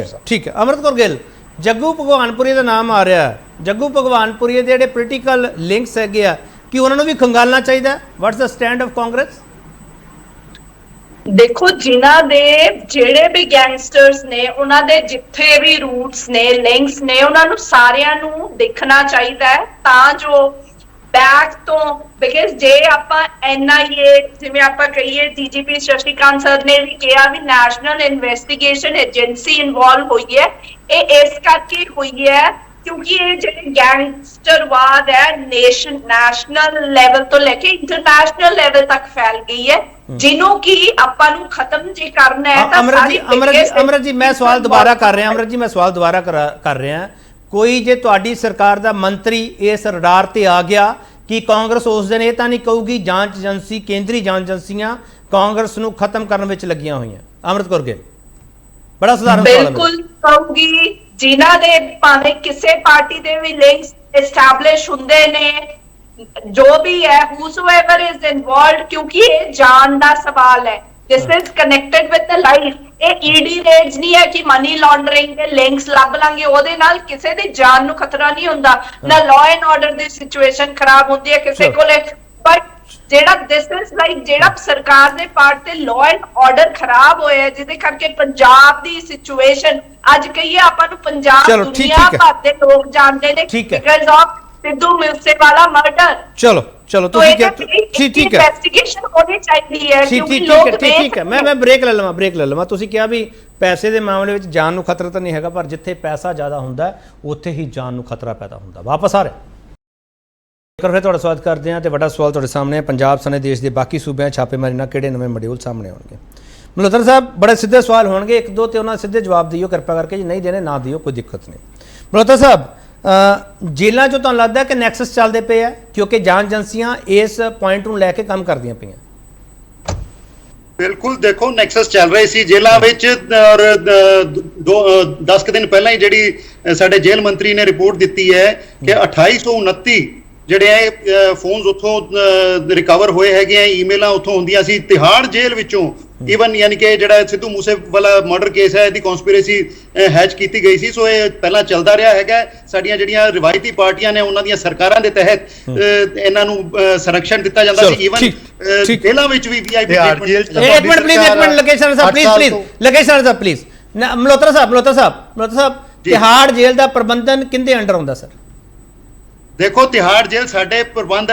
S3: ਠੀਕ ਹੈ। ਅਮਰਿਤ ਕੌਰ ਗਿੱਲ, ਜੱਗੂ ਭਗਵਾਨਪੁਰੀ ਦਾ ਨਾਮ ਆ ਰਿਹਾ। ਜੱਗੂ ਭਗਵਾਨਪੁਰੀ ਦੇ ਜਿਹੜੇ ਪੋਲੀਟੀਕਲ ਲਿੰਕਸ ਹੈਗੇ ਆ, ਕਿ ਉਹਨਾਂ ਨੂੰ ਵੀ ਖੰਗਾਲਣਾ ਚਾਹੀਦਾ? What's the stand of Congress?
S5: ਦੇਖੋ, ਜਿਨ੍ਹਾਂ ਦੇ ਜਿਹੜੇ ਵੀ ਗੈਂਗਸਟਰਸ ਨੇ, ਉਹਨਾਂ ਦੇ ਜਿੱਥੇ ਵੀ ਰੂਟਸ ਨੇ, ਲਿੰਕਸ ਨੇ, ਉਹਨਾਂ ਨੂੰ ਸਾਰਿਆਂ ਨੂੰ ਦੇਖਣਾ ਚਾਹੀਦਾ ਹੈ, ਤਾਂ ਜੋ ਬੈਕ ਤੋਂ, ਬਿਕਾਜ਼ ਜੇ ਆਪਾਂ NIA ਜਿਵੇਂ ਆਪਾਂ ਕਹੀਏ, DGP ਸ਼ਸ਼ੀਕਾਂਤ ਸਰ ਨੇ ਵੀ ਕਿਹਾ ਵੀ ਨੈਸ਼ਨਲ ਇਨਵੈਸਟੀਗੇਸ਼ਨ ਏਜੰਸੀ ਇਨਵੋਲਵ ਹੋਈ ਹੈ। ਇਹ ਇਸ ਕਰਕੇ ਹੋਈ ਹੈ ਕਿਉਂਕਿ ਇਹ ਜਿਹੜੇ ਗੈਂਗਸਟਰਵਾਦ ਹੈ ਨੈਸ਼ਨਲ ਲੈਵਲ ਤੋਂ ਲੈ ਕੇ ਇੰਟਰਨੈਸ਼ਨਲ ਲੈਵਲ ਤੱਕ ਫੈਲ ਗਈ ਹੈ, ਜਿਹਨੂੰ ਕਿ ਆਪਾਂ ਨੂੰ ਖਤਮ ਜੇ ਕਰਨਾ ਹੈ ਤਾਂ
S1: ਅਮਰਤ ਜੀ ਮੈਂ ਸਵਾਲ ਦੁਬਾਰਾ ਕਰ ਰਿਹਾ। ਕੋਈ ਜੇ ਤੁਹਾਡੀ ਸਰਕਾਰ ਦਾ ਮੰਤਰੀ ਇਸ ਰਡਾਰ ਤੇ ਆ ਗਿਆ ਕਿ ਕਾਂਗਰਸ ਉਸ ਦਿਨ ਇਹ ਤਾਂ ਨਹੀਂ ਕਹੂਗੀ ਜਾਂਚ ਏਜੰਸੀ, ਕੇਂਦਰੀ ਜਾਂਚ ਏਜੰਸੀਆਂ ਕਾਂਗਰਸ ਨੂੰ ਖਤਮ ਕਰਨ ਵਿੱਚ ਲੱਗੀਆਂ ਹੋਈਆਂ? ਅਮਰਿਤ ਕੌਰ ਗਿੱਲ, ਬੜਾ ਸਧਾਰਨ ਸਵਾਲ ਹੈ।
S5: ਬਿਲਕੁਲ ਕਹੂਗੀ, ਜਿਨ੍ਹਾਂ ਦੇ ਭਾਵੇਂ ਕਿਸੇ ਪਾਰਟੀ ਦੇ ਵੀ ਲਿੰਕਸ ਐਸਟੈਬਲਿਸ਼ ਹੁੰਦੇ ਨੇ, ਜੋ ਵੀ ਹੈ, whosoever is involved, ਕਿਉਂਕਿ ਇਹ ਜਾਨ ਦਾ ਸਵਾਲ ਹੈ। this is connected with the life। ਇਹ ED ਰੇਡਸ ਨਹੀਂ ਹੈ ਕਿ ਮਨੀ ਲਾਂਡਰਿੰਗ ਦੇ ਲਿੰਕਸ ਲੱਭ ਲਾਂਗੇ, ਉਹਦੇ ਨਾਲ ਕਿਸੇ ਦੀ ਜਾਨ ਨੂੰ ਖਤਰਾ ਨਹੀਂ ਹੁੰਦਾ, ਨਾ law and order the situation ਖਰਾਬ ਹੁੰਦੀ ਹੈ ਕਿਸੇ ਕੋਲੇ। ਬਟ ਜਿਹੜਾ this is like ਜਿਹੜਾ ਸਰਕਾਰ ਦੇ ਪਾਰਟ ਤੇ ਲਾਅ ਐਂਡ ਆਰਡਰ ਖਰਾਬ ਹੋਇਆ, ਜਿਹਦੇ ਕਰਕੇ ਪੰਜਾਬ ਦੀ ਸਿਚੁਏਸ਼ਨ ਅੱਜ ਕਹੀਏ ਆਪਾਂ ਨੂੰ ਪੰਜਾਬ ਦੁਨੀਆ ਭਰ ਦੇ ਲੋਕ ਜਾਣਦੇ ਨੇ because of Sidhu Moosewala murder. ਚਲੋ
S1: ਤੁਸੀਂ ਠੀਕ ਹੈ,
S5: ਇਨਵੈਸਟੀਗੇਸ਼ਨ ਹੋਣੀ ਚਾਹੀਦੀ ਹੈ ਕਿਉਂਕਿ ਲੋਕ
S1: ਠੀਕ ਹੈ। ਮੈਂ ਬ੍ਰੇਕ ਲੈ ਲਵਾਂ। ਤੁਸੀਂ ਕਿਹਾ ਵੀ ਪੈਸੇ ਦੇ ਮਾਮਲੇ ਵਿੱਚ ਜਾਨ ਨੂੰ ਖਤਰਾ ਤਾਂ ਨਹੀਂ ਹੈਗਾ, ਪਰ ਜਿੱਥੇ ਪੈਸਾ ਜ਼ਿਆਦਾ ਹੁੰਦਾ ਉੱਥੇ ਹੀ ਜਾਨ ਨੂੰ ਖਤਰਾ ਪੈਦਾ ਹੁੰਦਾ। ਵਾਪਸ ਆ ਰਹੇ ਫਿਰ ਤੁਹਾਡਾ ਸਵਾਗਤ ਕਰਦੇ ਹਾਂ ਤੇ ਵੱਡਾ ਸਵਾਲ ਤੁਹਾਡੇ ਸਾਹਮਣੇ ਹੈ, ਪੰਜਾਬ ਸਣੇ ਦੇਸ਼ ਦੇ ਬਾਕੀ ਸੂਬਿਆਂ ਛਾਪੇਮਾਰੀ ਨਾਲ ਕਿਹੜੇ ਨਵੇਂ ਮੋਡਿਊਲ ਸਾਹਮਣੇ ਆਉਣਗੇ? ਮਲਹੋਤਰਾ ਸਾਹਿਬ, ਬੜੇ ਸਿੱਧੇ ਸਵਾਲ ਹੋਣਗੇ, ਇੱਕ ਦੋ ਤੇ ਉਹਨਾਂ ਸਿੱਧੇ ਜਵਾਬ ਦਿਓ ਕਿਰਪਾ ਕਰਕੇ, ਜੇ ਨਹੀਂ ਦੇਣੇ ਨਾ ਦਿਓ, ਕੋਈ ਦਿੱਕਤ ਨਹੀਂ। ਮਲਹੋਤਰਾ ਸਾਹਿਬ, ਜੇਲ੍ਹਾਂ 'ਚੋਂ ਤੁਹਾਨੂੰ ਲੱਗਦਾ ਕਿ ਨੈਕਸਸ ਚੱਲਦੇ ਪਏ ਆ ਕਿਉਂਕਿ ਜਾਂਚ ਏਜੰਸੀਆਂ ਇਸ ਪੁਆਇੰਟ ਨੂੰ ਲੈ ਕੇ ਕੰਮ ਕਰਦੀਆਂ ਪਈਆਂ?
S4: ਬਿਲਕੁਲ ਦੇਖੋ ਨੈਕਸਸ ਚੱਲ ਰਹੇ ਸੀ ਜੇਲ੍ਹਾਂ ਵਿੱਚ ਔਰ 10 ਦਿਨ ਪਹਿਲਾਂ ਹੀ ਜਿਹੜੀ ਸਾਡੇ ਜੇਲ੍ਹ ਮੰਤਰੀ ਨੇ ਰਿਪੋਰਟ ਦਿੱਤੀ ਹੈ ਕਿ 2829 ਜਿਹੜੇ ਹੈ ਫੋਨਸ ਉੱਥੋਂ ਰਿਕਵਰ ਹੋਏ ਹੈਗੇ ਆ, ਈਮੇਲਾਂ ਉੱਥੋਂ ਹੁੰਦੀਆਂ ਸੀ ਤਿਹਾੜ ਜੇਲ੍ਹ ਵਿੱਚੋਂ। ਈਵਨ ਯਾਨੀ ਕਿ ਜਿਹੜਾ ਸਿੱਧੂ ਮੂਸੇ ਵਾਲਾ ਮਰਡਰ ਕੇਸ ਹੈ ਇਹਦੀ ਕਨਸਪੀਰੇਸੀ ਹੈਚ ਕੀਤੀ ਗਈ ਸੀ। ਸੋ ਇਹ ਪਹਿਲਾਂ ਚੱਲਦਾ ਰਿਹਾ ਹੈਗਾ। ਸਾਡੀਆਂ ਜਿਹੜੀਆਂ ਰਿਵਾਇਤੀ ਪਾਰਟੀਆਂ ਨੇ ਉਹਨਾਂ ਦੀਆਂ ਸਰਕਾਰਾਂ ਦੇ ਤਹਿਤ ਇਹਨਾਂ ਨੂੰ ਸੰਰਕਸ਼ਣ ਦਿੱਤਾ ਜਾਂਦਾ ਸੀ। ਈਵਨ ਜੇਲ੍ਹਾਂ ਵਿੱਚ ਵੀ ਵੀਆਈਪੀ
S1: ਇੱਕ ਮਿੰਟ ਲਕੇਸ਼ ਸਾਹਿਬ ਪਲੀਜ਼ ਮਲਹੋਤਰਾ ਸਾਹਿਬ ਤਿਹਾੜ ਜੇਲ੍ਹ ਦਾ ਪ੍ਰਬੰਧਨ ਕਿੰਦੇ ਅੰਡਰ ਹੁੰਦਾ ਸਰ?
S4: ਦੇਖੋ ਤਿਹਾੜ ਜੇਲ੍ਹ ਸਾਡੇ ਪ੍ਰਬੰਧ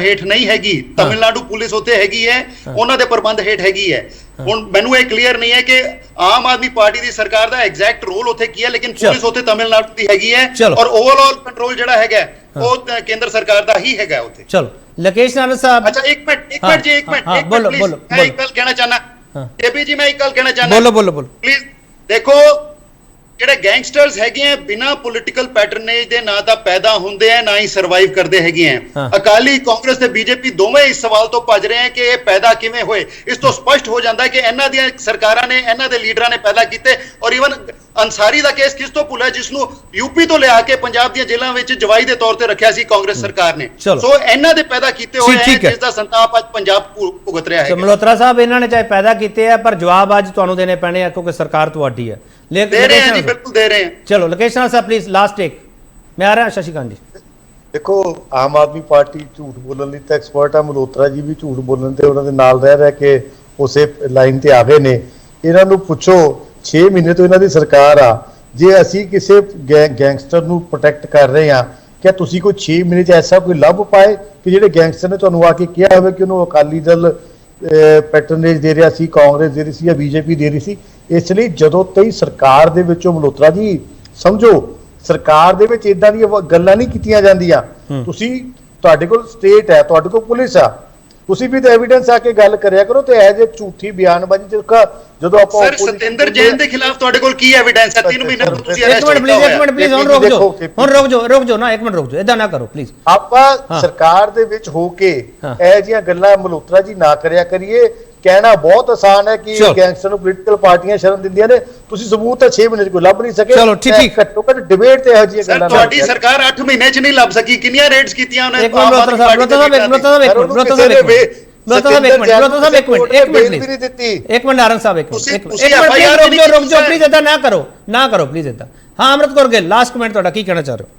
S4: ਹੇਠ ਨਹੀਂ ਹੈਗੀ, ਤਮਿਲਨਾਡੂ ਪੁਲਿਸ ਉੱਥੇ ਹੈਗੀ ਹੈ, ਉਹਨਾਂ ਦੇ ਪ੍ਰਬੰਧ ਹੇਠ ਹੈਗੀ ਹੈ। ਹੁਣ ਮੈਨੂੰ ਇਹ ਕਲੀਅਰ ਨਹੀਂ ਹੈ ਕਿ ਆਮ ਆਦਮੀ ਪਾਰਟੀ ਦੀ ਸਰਕਾਰ ਦਾ ਐਗਜ਼ੈਕਟ ਰੋਲ ਉੱਥੇ ਕੀ ਹੈ, ਲੇਕਿਨ ਪੁਲਿਸ ਉੱਥੇ ਤਮਿਲਨਾਡੂ ਦੀ ਹੈਗੀ ਹੈ ਔਰ ਓਵਰਆਲ ਕੰਟਰੋਲ ਜਿਹੜਾ ਹੈਗਾ ਉਹ ਕੇਂਦਰ ਸਰਕਾਰ ਦਾ ਹੀ ਹੈਗਾ ਉੱਥੇ।
S1: ਚਲੋ ਲਕੇਸ਼ ਨਾਰਾਇਣ ਸਾਹਿਬ,
S4: ਅੱਛਾ ਇੱਕ ਮਿੰਟ ਮੈਂ ਇੱਕ ਗੱਲ ਕਹਿਣਾ ਚਾਹਨਾ ਕੇਪੀ ਜੀ, ਮੈਂ ਇੱਕ ਗੱਲ ਕਹਿਣਾ ਚਾਹਨਾ
S1: ਬੋਲੋ
S4: ਪਲੀਜ਼। ਦੇਖੋ ਜਿਹੜੇ ਗੈਂਗਸਟਰਸ ਹੈਗੇ ਆ ਬਿਨਾਂ ਪੋਲੀਟੀਕਲ ਪੈਟਰਨੇਜ ਦੇ ਨਾ ਤਾਂ ਪੈਦਾ ਹੁੰਦੇ ਆ ਨਾ ਹੀ ਸਰਵਾਈਵ ਕਰਦੇ ਹੈਗੇ ਆ। ਅਕਾਲੀ ਕਾਂਗਰਸ ਤੇ ਬੀਜੇਪੀ ਦੋਵੇਂ ਇਸ ਸਵਾਲ ਤੋਂ ਭੱਜ ਰਹੇ ਆ ਕਿ ਇਹ ਪੈਦਾ ਕਿਵੇਂ ਹੋਏ। ਇਸ ਤੋਂ ਸਪਸ਼ਟ ਹੋ ਜਾਂਦਾ ਹੈ ਕਿ ਇਹਨਾਂ ਦੀਆਂ ਸਰਕਾਰਾਂ ਨੇ, ਇਹਨਾਂ ਦੇ ਲੀਡਰਾਂ ਨੇ ਪੈਦਾ ਕੀਤੇ। ਔਰ ਈਵਨ ਅੰਸਾਰੀ ਦਾ ਕੇਸ ਕਿਸ ਤੋਂ ਭੁੱਲਿਆ, ਜਿਸ ਨੂੰ ਯੂਪੀ ਤੋਂ ਲਿਆ ਕੇ ਪੰਜਾਬ ਦੀਆਂ ਜੇਲ੍ਹਾਂ ਵਿੱਚ ਜਵਾਈ ਦੇ ਤੌਰ ਤੇ ਰੱਖਿਆ ਸੀ ਕਾਂਗਰਸ ਸਰਕਾਰ ਨੇ। ਸੋ ਇਹਨਾਂ ਦੇ ਪੈਦਾ ਕੀਤੇ ਹੋਏ ਹੈ ਜਿਸ ਦਾ ਸੰਤਾਪ ਅੱਜ ਪੰਜਾਬ ਭੁਗਤ ਰਿਹਾ ਹੈ।
S1: ਮਲਹੋਤਰਾ ਸਾਹਿਬ, ਇਹਨਾਂ ਨੇ ਚਾਹੇ ਪੈਦਾ ਕੀਤੇ ਆ ਪਰ ਜਵਾਬ ਅੱਜ ਤੁਹਾਨੂੰ ਦੇਣੇ ਪੈਣੇ ਆ ਕਿਉਂਕਿ ਸਰਕਾਰ ਤੁਹਾਡੀ ਹੈ।
S4: ਦੇ ਰਹੇ ਹਾਂ ਜੀ, ਬਿਲਕੁਲ ਦੇ ਰਹੇ ਹਾਂ।
S1: ਚਲੋ ਲਕੇਸ਼ ਨਾਰਾਇਣ ਸਾਹਿਬ ਪਲੀਜ਼ ਲਾਸਟ ਟੇਕ। ਮੈਂ ਆ ਰਿਹਾ ਸ਼ਸ਼ੀਕਾਂਤ ਜੀ।
S3: ਦੇਖੋ ਆਮ ਆਦਮੀ ਪਾਰਟੀ ਝੂਠ ਬੋਲਣ ਲਈ ਤਾਂ ਐਕਸਪਰਟ ਆ, ਮਲਹੋਤਰਾ ਜੀ ਵੀ ਝੂਠ ਬੋਲਣ ਤੇ ਉਹਨਾਂ ਦੇ ਨਾਲ ਰਹਿ ਕੇ ਉਸੇ ਲਾਈਨ ਤੇ ਆ ਗਏ ਨੇ। ਇਹਨਾਂ ਨੂੰ ਪੁੱਛੋ 6 ਮਹੀਨੇ ਤੋਂ ਇਹਨਾਂ ਦੀ ਸਰਕਾਰ ਆ, ਜੇ ਅਸੀਂ ਕਿਸੇ ਗੈਂਗਸਟਰ ਨੂੰ ਪ੍ਰੋਟੈਕਟ ਕਰ ਰਹੇ ਆ, क्या ਤੁਸੀਂ ਕੋਈ 6 ਮਹੀਨੇ ਚ ਐਸਾ ਕੋਈ ਲੱਭ ਪਾਏ ਕਿ ਜਿਹੜੇ ਗੈਂਗਸਟਰ ਨੇ ਤੁਹਾਨੂੰ ਆ ਕੇ ਕਿਹਾ ਹੋਵੇ ਕਿ ਉਹਨੂੰ ਅਕਾਲੀ ਦਲ ਪੈਟਰਨੇਜ ਦੇ ਰਿਹਾ ਸੀ, ਕਾਂਗਰਸ ਦੇ ਰਹੀ ਸੀ ਜਾਂ ਬੀਜੇਪੀ ਦੇ ਰਹੀ ਸੀ? ਇਸ ਲਈ ਜਦੋਂ ਤੱਕ ਸਰਕਾਰ ਦੇ ਵਿੱਚੋਂ ਮਲਹੋਤਰਾ ਜੀ ਸਮਝੋ ਸਰਕਾਰ ਦੇ ਵਿੱਚ ਇਦਾਂ ਦੀਆਂ ਗੱਲਾਂ ਨਹੀਂ ਕੀਤੀਆਂ ਜਾਂਦੀਆਂ। ਤੁਸੀਂ ਤੁਹਾਡੇ ਕੋਲ ਸਟੇਟ ਹੈ, ਤੁਹਾਡੇ ਕੋਲ ਪੁਲਿਸ ਆ, ਤੁਸੀਂ ਵੀ ਤਾਂ ਐਵੀਡੈਂਸ ਆ ਕੇ ਗੱਲ ਕਰਿਆ ਕਰੋ। ਤੇ ਇਹ ਜੇ ਝੂਠੀ ਬਿਆਨਬਾਜ਼ੀ ਜਦੋਂ ਆਪਾਂ
S4: ਸਰ ਸਤਿੰਦਰ ਜੈਨ ਦੇ ਖਿਲਾਫ ਤੁਹਾਡੇ ਕੋਲ ਕੀ ਐਵੀਡੈਂਸ ਹੈ? 3 ਮਹੀਨੇ ਤੋਂ ਤੁਸੀਂ
S1: ਇੱਕ ਮਿੰਟ ਪਲੀਜ਼ ਹੁਣ ਰੁਕ ਜਾਓ ਨਾ, ਇੱਕ ਮਿੰਟ ਰੁਕ ਜਾਓ, ਇਦਾਂ ਨਾ ਕਰੋ ਪਲੀਜ਼।
S3: ਆਪਾਂ ਸਰਕਾਰ ਦੇ ਵਿੱਚ ਹੋ ਕੇ ਇਹ ਜਿਹੀਆਂ ਗੱਲਾਂ ਮਲਹੋਤਰਾ ਜੀ ਨਾ ਕਰਿਆ ਕਰੀਏ। ਕਹਿਣਾ ਬਹੁਤ ਆਸਾਨ ਹੈ ਕਿ ਗੈਂਗਸਟਰ ਨੂੰ ਪੋਲੀਟੀਕਲ ਪਾਰਟੀਆਂ ਸ਼ਰਨ ਦਿੰਦੀਆਂ ਨੇ, ਤੁਸੀਂ ਸਬੂਤ ਤਾਂ 6 ਮਹੀਨੇ ਚ ਕੋਈ ਲੱਭ ਨਹੀਂ ਸਕੇ।
S1: ਚਲੋ ਠੀਕ,
S3: ਘੱਟੋ ਘੱਟ ਡਿਬੇਟ ਤੇ ਇਹੋ ਜਿਹੀਆਂ ਗੱਲਾਂ।
S4: ਤੁਹਾਡੀ ਸਰਕਾਰ 8 ਮਹੀਨੇ ਚ ਨਹੀਂ ਲੱਭ ਸਕੀ, ਕਿੰਨੀਆਂ ਰੇਡਸ ਕੀਤੀਆਂ ਉਹਨੇ?
S1: ਇੱਕ ਮਿੰਟ ਰੁਕ ਜਾਓ, ਪਲੀਜ਼ ਇਦਾਂ ਨਾ ਕਰੋ ਪਲੀਜ਼ ਇਦਾਂ। ਹਾਂ ਅਮਰਤ ਕੌਰ ਗਿੱਲ, ਲਾਸਟ ਕਮੈਂਟ ਤੁਹਾਡਾ, ਕੀ ਕਹਿਣਾ ਚਾਹ ਰਹੇ ਹੋ?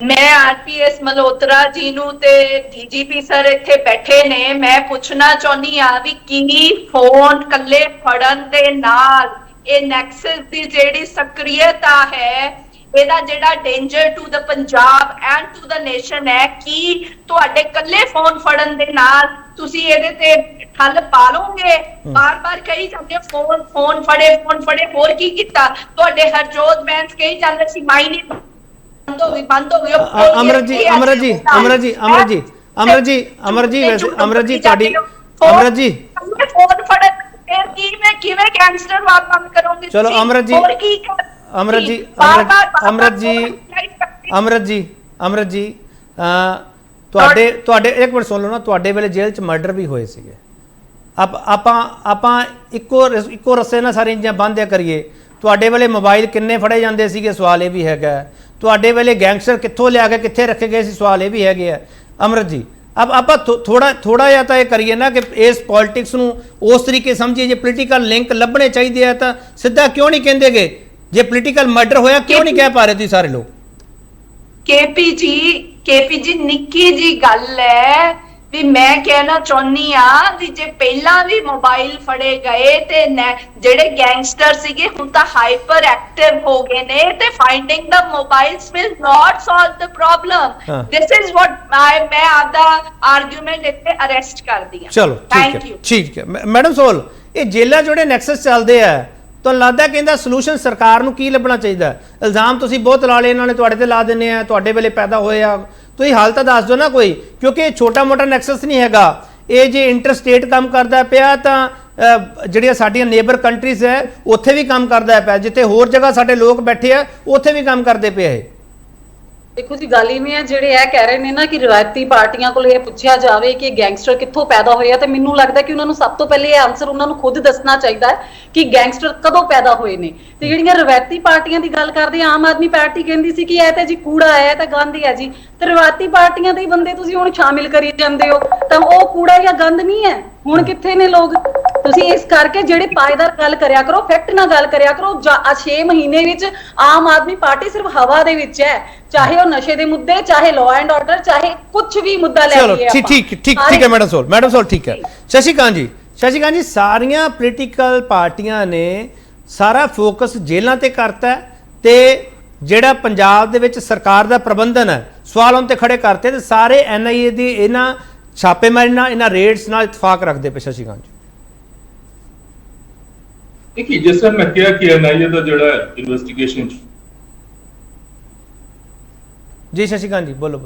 S5: ਮੈਂ ਆਰਪੀਐਸ ਮਲਹੋਤਰਾ ਜੀ ਨੂੰ ਤੇ ਡੀਜੀਪੀ ਸਰ ਇੱਥੇ ਬੈਠੇ ਨੇ, ਮੈਂ ਪੁੱਛਣਾ ਚਾਹੁੰਦੀ ਆ ਵੀ ਕੀ ਫੋਨ ਕੱਲੇ ਫੜਨ ਦੇ ਨਾਲ ਇਹ ਨੈਕਸਸ ਦੀ ਜਿਹੜੀ ਸਕਰੀਅਤਾ ਹੈ, ਇਹਦਾ ਜਿਹੜਾ danger to the Punjab and to the nation ਹੈ, ਕੀ ਤੁਹਾਡੇ ਕੱਲੇ ਫੋਨ ਫੜਨ ਦੇ ਨਾਲ ਤੁਸੀਂ ਇਹਦੇ ਤੇ ਠੱਲ ਪਾ ਲਓਗੇ? ਬਾਰ-ਬਾਰ ਕਹੀ ਜਾਂਦੇ ਫੋਨ ਫੜੇ, ਹੋਰ ਕੀ ਕੀਤਾ? ਤੁਹਾਡੇ ਹਰਜੋਤ ਬੈਂਸ ਕਹੀ ਜਾਂਦੇ ਸੀ ਮਾਈਨਿੰਗ ਬੰਦ ਹੋ ਗਈ।
S1: ਅਮਰਤ ਜੀ ਫੋਨ
S5: ਫੜੇ ਫਿਰ ਕਿਵੇਂ ਗੈਂਗਸਟਰ ਵਾਰ ਬੰਦ ਕਰੋਗੇ?
S1: ਚਲੋ ਅਮਰਤ ਜੀ ਤੁਹਾਡੇ ਇੱਕ ਮਿੰਟ ਸੁਣ ਲਓ ਨਾ, ਤੁਹਾਡੇ ਵੇਲੇ ਜੇਲ੍ਹ 'ਚ ਮਰਡਰ ਵੀ ਹੋਏ ਸੀਗੇ। ਆਪਾਂ ਇੱਕੋ ਰਸੇ ਨਾਲ ਸਾਰੀਆਂ ਚੀਜ਼ਾਂ ਬੰਦ ਕਰੀਏ। ਤੁਹਾਡੇ ਵੇਲੇ ਮੋਬਾਈਲ ਕਿੰਨੇ ਫੜੇ ਜਾਂਦੇ ਸੀਗੇ? ਸਵਾਲ ਇਹ ਵੀ ਹੈਗਾ। ਤੁਹਾਡੇ ਵੇਲੇ ਗੈਂਗਸਟਰ ਕਿੱਥੋਂ ਲਿਆ ਕੇ ਕਿੱਥੇ ਰੱਖੇ ਗਏ ਸੀ? ਸਵਾਲ ਇਹ ਵੀ ਹੈਗੇ ਆ। ਅਮਰਤ ਜੀ ਆਪਾਂ ਥੋੜਾ ਜਿਹਾ ਤਾਂ ਇਹ ਕਰੀਏ ਨਾ ਕਿ ਇਸ ਪੋਲਿਟਿਕਸ ਨੂੰ ਉਸ ਤਰੀਕੇ ਸਮਝੀਏ। ਜੇ ਪੋਲੀਟੀਕਲ ਲਿੰਕ ਲੱਭਣੇ ਚਾਹੀਦੇ ਆ ਤਾਂ ਸਿੱਧਾ ਕਿਉਂ ਨਹੀਂ ਕਹਿੰਦੇਗੇ? ਜੇ ਪੋਲੀਟੀਕਲ ਮਰਡਰ ਹੋਇਆ ਕਿਉਂ ਨਹੀਂ ਕਹਿ ਪਾ ਰਹੇ ਤੁਸੀਂ ਸਾਰੇ ਲੋਕ?
S5: ਕੇਪੀ ਜੀ ਨਿੱਕੀ ਜੀ ਗੱਲ ਹੈ ਵੀ ਮੈਂ ਕਹਿਣਾ ਚਾਹੁੰਦੀ ਆ ਵੀ ਜੇ ਪਹਿਲਾਂ ਵੀ ਮੋਬਾਈਲ ਫੜੇ ਗਏ ਤੇ ਜਿਹੜੇ ਗੈਂਗਸਟਰ ਸੀਗੇ ਹੁਣ ਤਾਂ ਹਾਈਪਰ ਐਕਟਿਵ ਹੋ ਗਏ ਨੇ, ਤੇ finding the mobiles will not solve the problem. This is what ਮੈਂ ਆਪਦਾ ਆਰਗੂਮੈਂਟ ਇੱਥੇ ਅਰੈਸਟ ਕਰਦੀ ਆ।
S1: ਚਲੋ ਠੀਕ ਹੈ ਮੈਡਮ ਸੋਲ, ਇਹ ਜੇਲਾਂ ਜਿਹੜੇ ਨੈਕਸਸ ਚੱਲਦੇ ਆ ਤੁਹਾਨੂੰ ਲੱਗਦਾ ਕਹਿੰਦਾ ਸੋਲੂਸ਼ਨ ਸਰਕਾਰ ਨੂੰ ਕੀ ਲੱਭਣਾ ਚਾਹੀਦਾ? ਇਲਜ਼ਾਮ ਤੁਸੀਂ ਬਹੁਤ ਲਾ ਲਏ, ਇਹਨਾਂ ਨੇ ਤੁਹਾਡੇ ਤੇ ਲਾ ਦਿੰਦੇ ਆ, ਤੁਹਾਡੇ ਵੇਲੇ ਪੈਦਾ ਹੋਏ ਆ। ਤੁਸੀਂ ਹਾਲ ਤਾਂ ਦੱਸ ਦਿਓ ਨਾ ਕੋਈ, ਕਿਉਂਕਿ ਇਹ ਛੋਟਾ ਮੋਟਾ ਨੈਕਸਸ ਨਹੀਂ ਹੈਗਾ। ਇਹ ਜੇ ਇੰਟਰਸਟੇਟ ਕੰਮ ਕਰਦਾ ਪਿਆ ਤਾਂ ਜਿਹੜੀਆਂ ਸਾਡੀਆਂ ਨੇਬਰ ਕੰਟਰੀਜ਼ ਹੈ ਉੱਥੇ ਵੀ ਕੰਮ ਕਰਦਾ ਪਿਆ, ਜਿੱਥੇ ਹੋਰ ਜਗ੍ਹਾ ਸਾਡੇ ਲੋਕ ਬੈਠੇ ਆ ਉੱਥੇ ਵੀ ਕੰਮ ਕਰਦੇ ਪਏ ਇਹ।
S6: ਦੇਖੋ ਜੀ ਗੱਲ ਇਵੇਂ ਹੈ, ਜਿਹੜੇ ਇਹ ਕਹਿ ਰਹੇ ਨੇ ਨਾ ਕਿ ਰਵਾਇਤੀ ਪਾਰਟੀਆਂ ਕੋਲ ਇਹ ਪੁੱਛਿਆ ਜਾਵੇ ਕਿ ਗੈਂਗਸਟਰ ਕਿੱਥੋਂ ਪੈਦਾ ਹੋਏ ਆ, ਤੇ ਮੈਨੂੰ ਲੱਗਦਾ ਕਿ ਉਹਨਾਂ ਨੂੰ ਸਭ ਤੋਂ ਪਹਿਲੇ ਇਹ ਆਨਸਰ ਉਹਨਾਂ ਨੂੰ ਖੁਦ ਦੱਸਣਾ ਚਾਹੀਦਾ ਹੈ ਕਿ ਗੈਂਗਸਟਰ ਕਦੋਂ ਪੈਦਾ ਹੋਏ ਨੇ। ਤੇ ਜਿਹੜੀਆਂ ਰਵਾਇਤੀ ਪਾਰਟੀਆਂ ਦੀ ਗੱਲ ਕਰਦੇ, ਆਮ ਆਦਮੀ ਪਾਰਟੀ ਕਹਿੰਦੀ ਸੀ ਕਿ ਇਹ ਤਾਂ ਜੀ ਕੂੜਾ ਹੈ, ਤਾਂ ਗੰਦ ਹੈ ਜੀ, ਤੇ ਰਵਾਇਤੀ ਪਾਰਟੀਆਂ ਦੇ ਹੀ ਬੰਦੇ ਤੁਸੀਂ ਹੁਣ ਸ਼ਾਮਿਲ ਕਰੀ ਜਾਂਦੇ ਹੋ, ਤਾਂ ਉਹ ਕੂੜਾ ਜਾਂ ਗੰਦ ਨਹੀਂ ਹੈ। ਹੁਣ ਕਿੱਥੇ ਨੇ ਲੋਕ? ਤੁਸੀਂ ਇਸ ਕਰਕੇ ਜਿਹੜੇ ਪਾਏਦਾਰ ਗੱਲ ਕਰਿਆ ਕਰੋ, ਫੈਕਟ ਨਾਲ ਗੱਲ ਕਰਿਆ ਕਰੋ। 6 ਮਹੀਨੇ ਵਿੱਚ ਆਮ ਆਦਮੀ ਪਾਰਟੀ ਸਿਰਫ ਹਵਾ ਦੇ ਵਿੱਚ ਹੈ, ਚਾਹੇ ਉਹ ਨਸ਼ੇ ਦੇ ਮੁੱਦੇ, ਚਾਹੇ ਲਾਅ ਐਂਡ ਆਰਡਰ, ਚਾਹੇ ਕੁਝ ਵੀ ਮੁੱਦਾ ਲੈ
S1: ਚਲੋ
S6: ਕੇ
S1: ਠੀਕ ਹੈ ਮੈਡਮ ਸੋਲ ਠੀਕ ਹੈ। ਸ਼ਸ਼ੀਕਾਂਤ ਜੀ ਸਾਰੀਆਂ ਪੋਲੀਟੀਕਲ ਪਾਰਟੀਆਂ ਨੇ ਸਾਰਾ ਫੋਕਸ ਜੇਲ੍ਹਾਂ ਤੇ ਕਰਤਾ ਤੇ ਜਿਹੜਾ ਪੰਜਾਬ ਦੇ ਵਿੱਚ ਸਰਕਾਰ ਦਾ ਪ੍ਰਬੰਧਨ ਹੈ ਸਵਾਲ ਉਹਨਾਂ ਤੇ ਖੜੇ ਕਰਤੇ, ਤੇ ਸਾਰੇ NIA ਦੀ ਇਹਨਾਂ ਛਾਪੇਮਾਰੀ ਨਾਲ, ਇਹਨਾਂ ਰੇਡਸ ਨਾਲ ਇਤਫਾਕ ਰੱਖਦੇ ਪਏ। ਸ਼ਸ਼ੀਕਾਂਤ ਜੀ
S2: देखिए, जैसे मैं क्या कि NIA ਦਾ ਜਿਹੜਾ ਇਨਵੈਸਟੀਗੇਸ਼ਨ
S1: ਜੀ ਸ਼ਸ਼ੀਕਾंत जी बोलो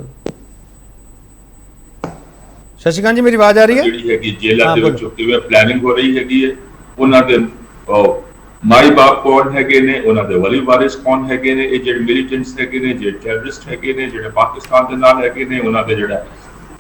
S1: ਸ਼ਸ਼ੀਕਾंत जी मेरी आवाज आ रही है?
S2: ਜਿਹੜੀ ਹੈਗੀ ਜੇਲ੍ਹਾਂ ਦੇ ਵਿੱਚ ਕਿਵੇਂ ਪਲੈਨਿੰਗ ਹੋ ਰਹੀ ਹੈਗੀ ਹੈ, ਉਹਨਾਂ ਦੇ ਮਾਈ ਬਾਪ ਕੌਣ ਹੈਗੇ ਨੇ, ਉਹਨਾਂ ਦੇ ਵਲੀ ਵਾਰਿਸ ਕੌਣ ਹੈਗੇ ਨੇ, ਇਹ ਜਿਹੜੇ ਮਿਲੀਟੈਂਟਸ ਹੈਗੇ ਨੇ, ਜਿਹੜੇ ਟੈਰਰਿਸਟ ਹੈਗੇ ਨੇ, ਜਿਹੜੇ ਪਾਕਿਸਤਾਨ ਦੇ ਨਾਲ ਹੈਗੇ ਨੇ, ਉਹਨਾਂ ਦੇ ਜਿਹੜਾ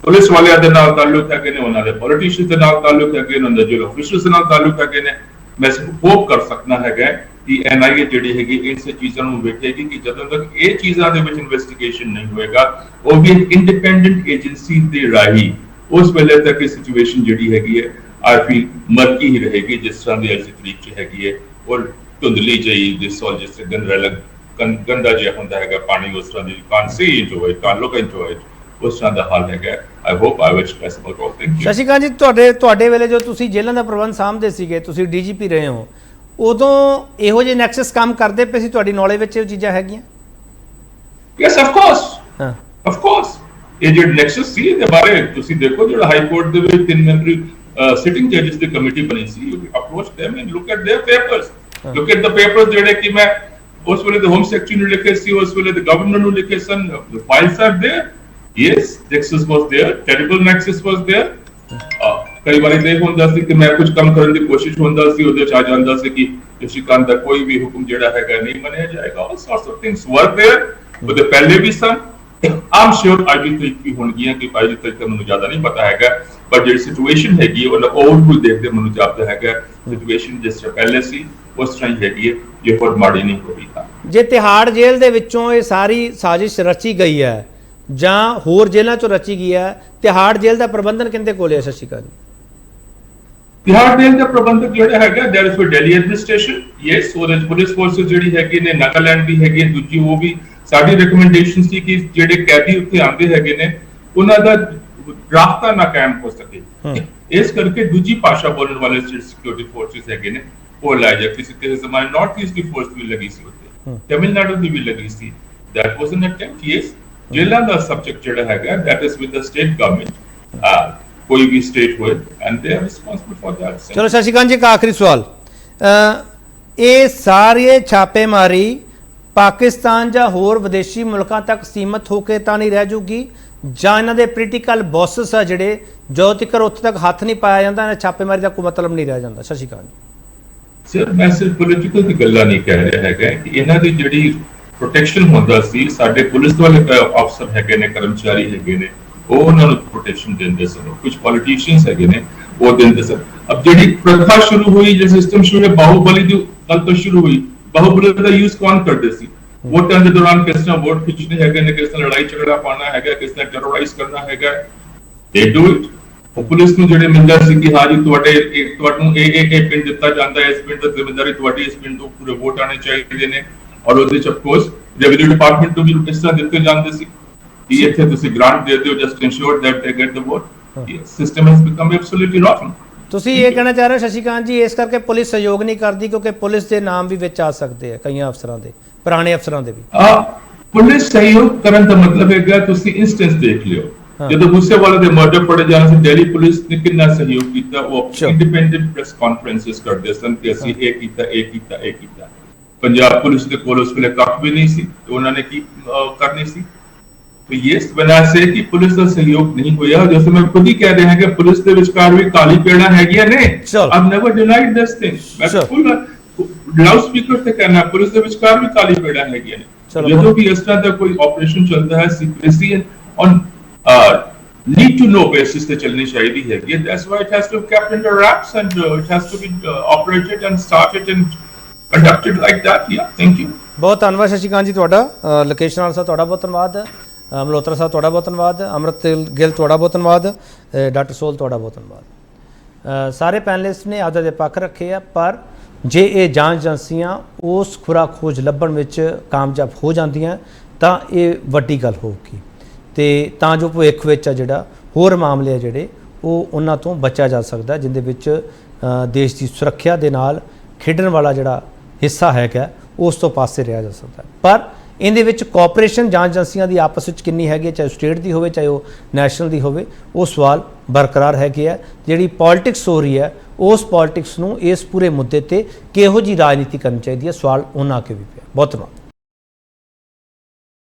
S2: ਪੁਲਿਸ ਵਾਲਿਆਂ ਦੇ ਨਾਲ ਤਾਲੁਕ ਹੈਗੇ ਨੇ, ਉਹਨਾਂ ਦੇ ਪੋਲੀਟੀਸ਼ੀਅਨਸ ਦੇ ਨਾਲ ਤਾਲੁਕ ਹੈਗੇ ਨੇ, ਉਹਨਾਂ ਦੇ ਜਿਹੜੇ ਅਫੀਸ਼ੀਅਲਸ ਦੇ ਨਾਲ ਤਾਲੁਕ ਹੈਗੇ ਨੇ। ਮੈਂ ਹੋਪ ਕਰ ਸਕਦਾ ਹੈਗਾ ਕਿ NIA ਜਿਹੜੀ ਹੈਗੀ ਇਸ ਚੀਜ਼ਾਂ ਨੂੰ ਵੇਖੇਗੀ ਕਿ ਜਦੋਂ ਤੱਕ ਇਹ ਚੀਜ਼ਾਂ ਦੇ ਵਿੱਚ ਇਨਵੈਸਟੀਗੇਸ਼ਨ ਨਹੀਂ ਹੋਏਗਾ, ਉਹ ਵੀ ਇੱਕ ਇੰਡੀਪੈਂਡੈਂਟ ਏਜੰਸੀ ਦੇ ਰਾਹੀਂ, ਉਸ ਵੇਲੇ ਤੱਕ ਇਹ ਸਿਚੁਏਸ਼ਨ ਜਿਹੜੀ ਹੈਗੀ ਹੈ ਆਈ ਫੀਲ ਮਰਕੀ ਹੀ ਰਹੇਗੀ, ਜਿਸ ਤਰ੍ਹਾਂ ਦੀ ਅੱਜ ਦੀ ਤਰੀਕ 'ਚ ਹੈਗੀ ਹੈ। ਔਰ ਧੁੰਦਲੀ ਜਿਹੀ ਜਿਸ ਗੰਦਾ ਜਿਹਾ ਹੁੰਦਾ ਹੈਗਾ ਪਾਣੀ, ਉਸ ਤਰ੍ਹਾਂ ਦੀ ਕਾਂਟ ਸੀ ਇੰਜੋਏ, ਕਾਂਟ ਲੁੱਕ ਇੰਜੋਏ, ਉਸ ਤਰ੍ਹਾਂ ਦਾ ਹਾਲ ਹੈਗਾ। I hope I will stress about all things.
S1: Shashikant ਜੀ ਤੁਹਾਡੇ ਵੇਲੇ ਜੋ ਤੁਸੀਂ ਜੇਲ੍ਹਾਂ ਦਾ ਪ੍ਰਬੰਧ ਸਾਂਭਦੇ ਸੀਗੇ, ਤੁਸੀਂ DGP ਰਹੇ ਹੋ, ਉਦੋਂ ਇਹੋ ਜਿਹੇ ਨੈਕਸਸ ਕੰਮ ਕਰਦੇ ਪਏ ਸੀ? ਤੁਹਾਡੀ ਨੌਲੇਜ ਵਿੱਚ ਇਹ ਚੀਜ਼ਾਂ ਹੈਗੀਆਂ?
S2: ਯੈਸ ਆਫ ਕੋਰਸ,
S1: ਹਾਂ
S2: ਆਫ ਕੋਰਸ। ਇਹ ਜਿਹੜੇ ਨੈਕਸਸ ਸੀ ਇਹਦੇ ਬਾਰੇ ਤੁਸੀਂ ਦੇਖੋ, ਜਿਹੜਾ ਹਾਈ ਕੋਰਟ ਦੇ ਵਿੱਚ 3 ਮੈਂਬਰੀ ਸਿਟਿੰਗ ਜੱਜਸ ਦੀ ਕਮੇਟੀ ਬਣੀ ਸੀ, you approach them and look at their papers, look at the papers ਜਿਹੜੇ ਕਿ ਮੈਂ ਉਸ ਵੇਲੇ ਦੇ ਹੋਮ ਸੈਕਟਰੀ ਨੂੰ ਲਿਖੇ ਸੀ, ਉਸ ਵੇਲੇ ਦੇ ਗਵਰਨਰ ਨੂੰ ਲਿਖੇ ਸਨ। the files are there, yes, nexus was there, terrible nexus was there। ਕਈ ਵਾਰੀ ਦੇਖ ਹੁੰਦਾ ਸੀ ਕਿ ਮੈਂ ਕੁਝ ਕੰਮ ਕਰਨ ਦੀ ਕੋਸ਼ਿਸ਼ ਹੁੰਦਾ ਸੀ, ਉਹਦੇ ਚ ਆ ਜਾਂਦਾ ਸੀ ਕਿ ਸ਼ਸ਼ੀਕਾਂਤ ਦਾ ਕੋਈ ਵੀ ਹੁਕਮ ਜਿਹੜਾ ਹੈਗਾ ਨਹੀਂ ਮੰਨਿਆ ਜਾਏਗਾ। all sorts of things were there, ਉਹਦੇ ਪਹਿਲੇ ਵੀ ਸਨ। I'm sure ਅੱਜ ਦੀ ਤਰੀਕ ਵੀ ਹੋਣਗੀਆਂ ਕਿ ਅੱਜ ਦੀ ਤਰੀਕ ਮੈਨੂੰ ਜ਼ਿਆਦਾ ਨਹੀਂ ਪਤਾ ਹੈਗਾ, ਪਰ ਜਿਹੜੀ ਸਿਚੁਏਸ਼ਨ ਹੈਗੀ ਉਹ ਓਵਰਵਿਊ ਦੇਖਦੇ ਮੈਨੂੰ ਜਾਪਦਾ ਹੈਗਾ ਸਿਚੁਏਸ਼ਨ ਜਿਸ ਤਰ੍ਹਾਂ ਪਹਿਲੇ ਸੀ ਉਸ ਤਰ੍ਹਾਂ ਹੀ ਹੈਗੀ ਹੈ, ਇਹ ਹੋਰ ਮਾੜੀ ਨਹੀਂ ਹੋਈ। ਤਾਂ
S1: ਜੇ ਤਿਹਾੜ ਜੇਲ੍ਹ ਦੇ ਵਿੱਚੋਂ ਇਹ ਸਾਰੀ ਸਾਜ਼ਿਸ਼ ਰਚੀ ਗਈ ਹੈ ਜਾਂ ਹੋਰ ਜੇਲ੍ਹਾਂ ਚੋਂ ਰਚੀ ਗਈ ਹੈ, ਤਿਹਾੜ ਜੇਲ੍ਹ ਦਾ ਪ੍ਰਬੰਧਨ ਕਿਹਦੇ ਕੋਲ ਹੈ? ਸ਼ਸ਼ੀਕਾਂਤ ਜੀ
S2: ਤਿਹਾੜ ਜੇਲ੍ਹ ਦਾ ਪ੍ਰਬੰਧਕ ਜਿਹੜਾ ਹੈਗਾ that is for Delhi administration. Yes, ਉਹਦੇ ਪੁਲਿਸ ਫੋਰਸਿਸ ਜਿਹੜੀ ਹੈਗੀ ਨੇ, ਨਾਗਾਲੈਂਡ ਦੀ ਹੈਗੀ, ਦੂਜੀ ਉਹ ਵੀ ਸਾਡੀ ਰਿਕਮੈਂਡੇਸ਼ਨ ਸੀ ਕਿ ਜਿਹੜੇ ਕੈਦੀ ਉੱਥੇ ਆਉਂਦੇ ਹੈਗੇ ਨੇ ਉਹਨਾਂ ਦਾ ਰਾਬਤਾ ਨਾ ਕਾਇਮ ਹੋ ਸਕੇ, ਇਸ ਕਰਕੇ ਦੂਜੀ ਭਾਸ਼ਾ ਬੋਲਣ ਵਾਲੇ ਸਿਕਿਉਰਿਟੀ ਫੋਰਸਿਸ ਹੈਗੇ ਨੇ ਉਹ ਲਾਇਆ ਜਾ। ਕਿਸੇ ਜ਼ਮਾਨੇ ਨਾਰਥ ਈਸਟ ਦੀ ਫੋਰਸ ਵੀ ਲੱਗੀ ਸੀ ਉੱਥੇ, ਤਮਿਲਨਾਡੂ ਦੀ ਵੀ ਲੱਗੀ ਸੀ। That was an attempt. Yes, ਜੇਲ੍ਹਾਂ ਦਾ ਸਬਜੈਕਟ ਜਿਹੜਾ ਹੈਗਾ that is with the state government, ਕੋਈ ਵੀ ਸਟੇਟ ਹੋਏ, and they are responsible for that.
S1: ਚਲੋ ਸ਼ਸ਼ੀਕਾਂਤ ਜੀ, ਇੱਕ ਆਖਰੀ ਸਵਾਲ, ਇਹ ਸਾਰੇ ਛਾਪੇਮਾਰੀ ਪਾਕਿਸਤਾਨ ਜਾਂ ਹੋਰ ਵਿਦੇਸ਼ੀ ਮੁਲਕਾਂ ਤੱਕ ਸੀਮਤ ਹੋ ਕੇ ਤਾਂ ਨਹੀਂ ਰਹਿ ਜੂਗੀ, ਜਾਂ ਇਹਨਾਂ ਦੇ ਪੋਲੀਟੀਕਲ ਬੌਸਸ ਆ ਜਿਹੜੇ ਜਦੋਂ ਤੱਕ ਉੱਥੇ ਤੱਕ ਹੱਥ ਨਹੀਂ ਪਾਇਆ ਜਾਂਦਾ, ਇਹਨਾਂ ਛਾਪੇਮਾਰੀ ਦਾ ਕੋਈ ਮਤਲਬ ਨਹੀਂ ਰਹਿ ਜਾਂਦਾ? ਸ਼ਸ਼ੀਕਾਂਤ
S2: ਸਰ, ਮੈਂ ਸਿਰਫ ਪੋਲੀਟੀਕਲ ਦੀ ਗੱਲਾਂ ਨਹੀਂ ਕਹਿ ਰਿਹਾ ਹੈਗਾ ਕਿ ਇਹਨਾਂ ਦੀ ਜਿਹੜੀ ਪ੍ਰੋਟੈਕਸ਼ਨ ਹੁੰਦਾ ਸੀ, ਸਾਡੇ ਪੁਲਿਸ ਵਾਲੇ ਅਫਸਰ ਹੈਗੇ ਨੇ, ਕਰਮਚਾਰੀ ਹੈਗੇ ਨੇ, ਉਹ ਉਹਨਾਂ ਨੂੰ ਪ੍ਰੋਟੈਕਸ਼ਨ ਦਿੰਦੇ ਸਨ। ਕੁਝ ਪੋਲੀਟੀਸ਼ੀਅਨਸ ਹੈਗੇ ਨੇ ਉਹ ਦਿੰਦੇ ਸਨ। ਅਬ ਜਿਹੜੀ ਪ੍ਰਥਾ ਸ਼ੁਰੂ ਹੋਈ, ਜੋ ਸਿਸਟਮ ਸ਼ੁਰੂ ਹੋਇਆ, ਬਾਹੂਬਲੀ ਦੀ ਗੱਲ ਤੋਂ ਸ਼ੁਰੂ ਹੋਈ। ਬਾਹੂਬਲੀ ਦਾ ਯੂਜ਼ ਕੌਣ ਕਰਦੇ ਸੀ? ਵੋਟਾਂ ਦੇ ਦੌਰਾਨ ਕਿਸ ਤਰ੍ਹਾਂ ਵੋਟ ਖਿੱਚਣੇ ਹੈਗੇ ਨੇ, ਕਿਸ ਤਰ੍ਹਾਂ ਲੜਾਈ ਝਗੜਾ ਪਾਣਾ ਹੈਗਾ, ਕਿਸ ਤਰ੍ਹਾਂ ਟੈਰੋਰਾਈਜ਼ ਕਰਨਾ ਹੈਗਾ, ਦੇ ਡੂ ਇਟ। ਉਹ ਪੁਲਿਸ ਨੂੰ ਜਿਹੜੇ ਮਿਲਦਾ ਸੀ ਕਿ ਹਾਂ ਜੀ ਤੁਹਾਨੂੰ ਇਹ ਪਿੰਡ ਦਿੱਤਾ ਜਾਂਦਾ ਹੈ, ਇਸ ਪਿੰਡ ਦੀ ਜ਼ਿੰਮੇਵਾਰੀ ਤੁਹਾਡੀ, ਇਸ ਪਿੰਡ ਤੋਂ ਪੂਰੇ ਵੋਟ ਆਣੇ ਚਾਹੀਦੇ ਨੇ, ਔਰ ਉਹਦੇ ਚ ਆਫ ਕੋਰਸ ਰੈਵਨਿਊ ਡਿਪਾਰਟਮੈਂਟ ਨੂੰ ਵੀ ਇਸ ਤਰ੍ਹਾਂ ਦਿੱਤੇ ਜਾਂਦੇ ਸੀ ਕਿ ਇੱਥੇ ਤੁਸੀਂ ਗ੍ਰਾਂਟ ਦੇ ਦਿਓ just ensure that they get the vote. System has become absolutely rotten.
S1: ਤੁਸੀਂ ਇਹ ਕਹਿਣਾ ਚਾਹ ਰਹੇ ਹੋ ਸ਼ਸ਼ੀਕਾਂਤ ਜੀ, ਇਸ ਕਰਕੇ ਪੁਲਿਸ ਸਹਿਯੋਗ ਨਹੀਂ ਕਰਦੀ ਕਿਉਂਕਿ ਪੁਲਿਸ ਦੇ ਨਾਮ ਵੀ ਵਿੱਚ ਆ ਸਕਦੇ ਆ ਕਈਆਂ ਅਫਸਰਾਂ ਦੇ, ਪੁਰਾਣੇ ਅਫਸਰਾਂ ਦੇ ਵੀ?
S2: ਪੁਲਿਸ ਸਹਿਯੋਗ ਕਰਨ ਦਾ ਮਤਲਬ ਹੈਗਾ ਤੁਸੀਂ ਇੰਸਟੈਂਸ ਦੇਖ ਲਿਓ, ਜਦੋਂ ਮੂਸੇਵਾਲਾ ਦੇ ਮਰਡਰ ਪੜੇ ਜਾਣ ਸੀ ਦਿੱਲੀ ਪੁਲਿਸ ਨੇ ਕਿੰਨਾ ਸਹਿਯੋਗ ਕੀਤਾ। ਉਹ ਇੰਡੀਪੈਂਡੈਂਟ ਪ੍ਰੈਸ ਕਾਨਫਰੰਸਸ ਕਰਦੇ ਸਨ ਕਿ ਅਸੀਂ ਇਹ ਕੀਤਾ, ਇਹ ਕੀਤਾ, ਇਹ ਕੀਤਾ। ਪੰਜਾਬ ਪੁਲਿਸ ਦੇ ਕੋਲ ਉਸ ਵੇਲੇ ਕੱਖ ਵੀ ਨਹੀਂ ਸੀ, ਉਹਨਾਂ ਨੇ ਕੀ ਕਰਨੀ ਸੀ? तो ये वजह से कि पुलिस का सहयोग नहीं होया, जैसे मैं खुद ही कह रहे हैं कि पुलिस के विचकार भी काली पेड़ा है या नहीं। I've never denied this thing। मैं फुल लाउड स्पीकर से कहना पुलिस के विचकार भी काली पेड़ा है या नहीं।
S1: चलो
S2: ਜਦੋਂ ਵੀ ਇਸ ਤਰ੍ਹਾਂ ਦਾ ਕੋਈ ਆਪਰੇਸ਼ਨ ਚੱਲਦਾ ਹੈ secrecy on need to know basis ਤੇ ਚੱਲਣੀ ਚਾਹੀਦੀ ਹੈਗੀ that's why it has to kept under wraps and it has to be operated and started and conducted like that yeah thank you.
S1: ਬਹੁਤ ਧੰਨਵਾਦ ਸ਼ਸ਼ੀਕਾਂਤ ਜੀ ਤੁਹਾਡਾ। ਲੋਕੇਸ਼ ਨਾਲ ਸਾਹਿਬ ਤੁਹਾਡਾ ਬਹੁਤ ਧੰਨਵਾਦ, ਮਲਹੋਤਰਾ ਸਾਹਿਬ ਤੁਹਾਡਾ ਬਹੁਤ ਧੰਨਵਾਦ, ਅੰਮ੍ਰਿਤ ਗਿੱਲ ਤੁਹਾਡਾ ਬਹੁਤ ਧੰਨਵਾਦ, ਡਾਕਟਰ ਸੋਲ ਤੁਹਾਡਾ ਬਹੁਤ ਧੰਨਵਾਦ। ਸਾਰੇ ਪੈਨਲਿਸਟ ਨੇ ਆਪਦੇ ਪੱਖ ਰੱਖੇ ਆ, ਪਰ ਜੇ ਇਹ ਜਾਂਚ ਏਜੰਸੀਆਂ ਉਸ ਖੁਰਾ ਖੋਜ ਲੱਭਣ ਵਿੱਚ ਕਾਮਯਾਬ ਹੋ ਜਾਂਦੀਆਂ ਤਾਂ ਇਹ ਵੱਡੀ ਗੱਲ ਹੋਊਗੀ ਤੇ ਤਾਂ ਜੋ ਭਵਿੱਖ ਵਿੱਚ ਆ ਜਿਹੜਾ ਹੋਰ ਮਾਮਲੇ ਆ ਜਿਹੜੇ ਉਹ ਉਹਨਾਂ ਤੋਂ ਬਚਿਆ ਜਾ ਸਕਦਾ, ਜਿੰਦੇ ਵਿੱਚ ਦੇਸ਼ ਦੀ ਸੁਰੱਖਿਆ ਦੇ ਨਾਲ ਖੇਡਣ ਵਾਲਾ ਜਿਹੜਾ ਹਿੱਸਾ ਹੈਗਾ ਉਸ ਤੋਂ ਪਾਸੇ ਰਿਹਾ ਜਾ ਸਕਦਾ। ਪਰ ਇਹਦੇ ਵਿੱਚ ਕੋਆਪਰੇਸ਼ਨ ਜਾਂਚ ਏਜੰਸੀਆਂ ਦੀ ਆਪਸ ਵਿੱਚ ਕਿੰਨੀ ਹੈਗੀ, ਚਾਹੇ ਸਟੇਟ ਦੀ ਹੋਵੇ ਚਾਹੇ ਉਹ ਨੈਸ਼ਨਲ ਦੀ ਹੋਵੇ, ਉਹ ਸਵਾਲ ਬਰਕਰਾਰ ਹੈਗੇ ਆ। ਜਿਹੜੀ ਪੋਲਿਟਿਕਸ ਹੋ ਰਹੀ ਹੈ ਉਸ ਪੋਲਿਟਿਕਸ ਨੂੰ ਇਸ ਪੂਰੇ ਮੁੱਦੇ ਤੇ ਕਿਹੋ ਜਿਹੀ ਰਾਜਨੀਤੀ ਕਰਨੀ ਚਾਹੀਦੀ ਹੈ, ਸਵਾਲ ਉਹਨਾਂ ਅੱਗੇ ਵੀ ਪਿਆ। ਬਹੁਤ ਧੰਨਵਾਦ।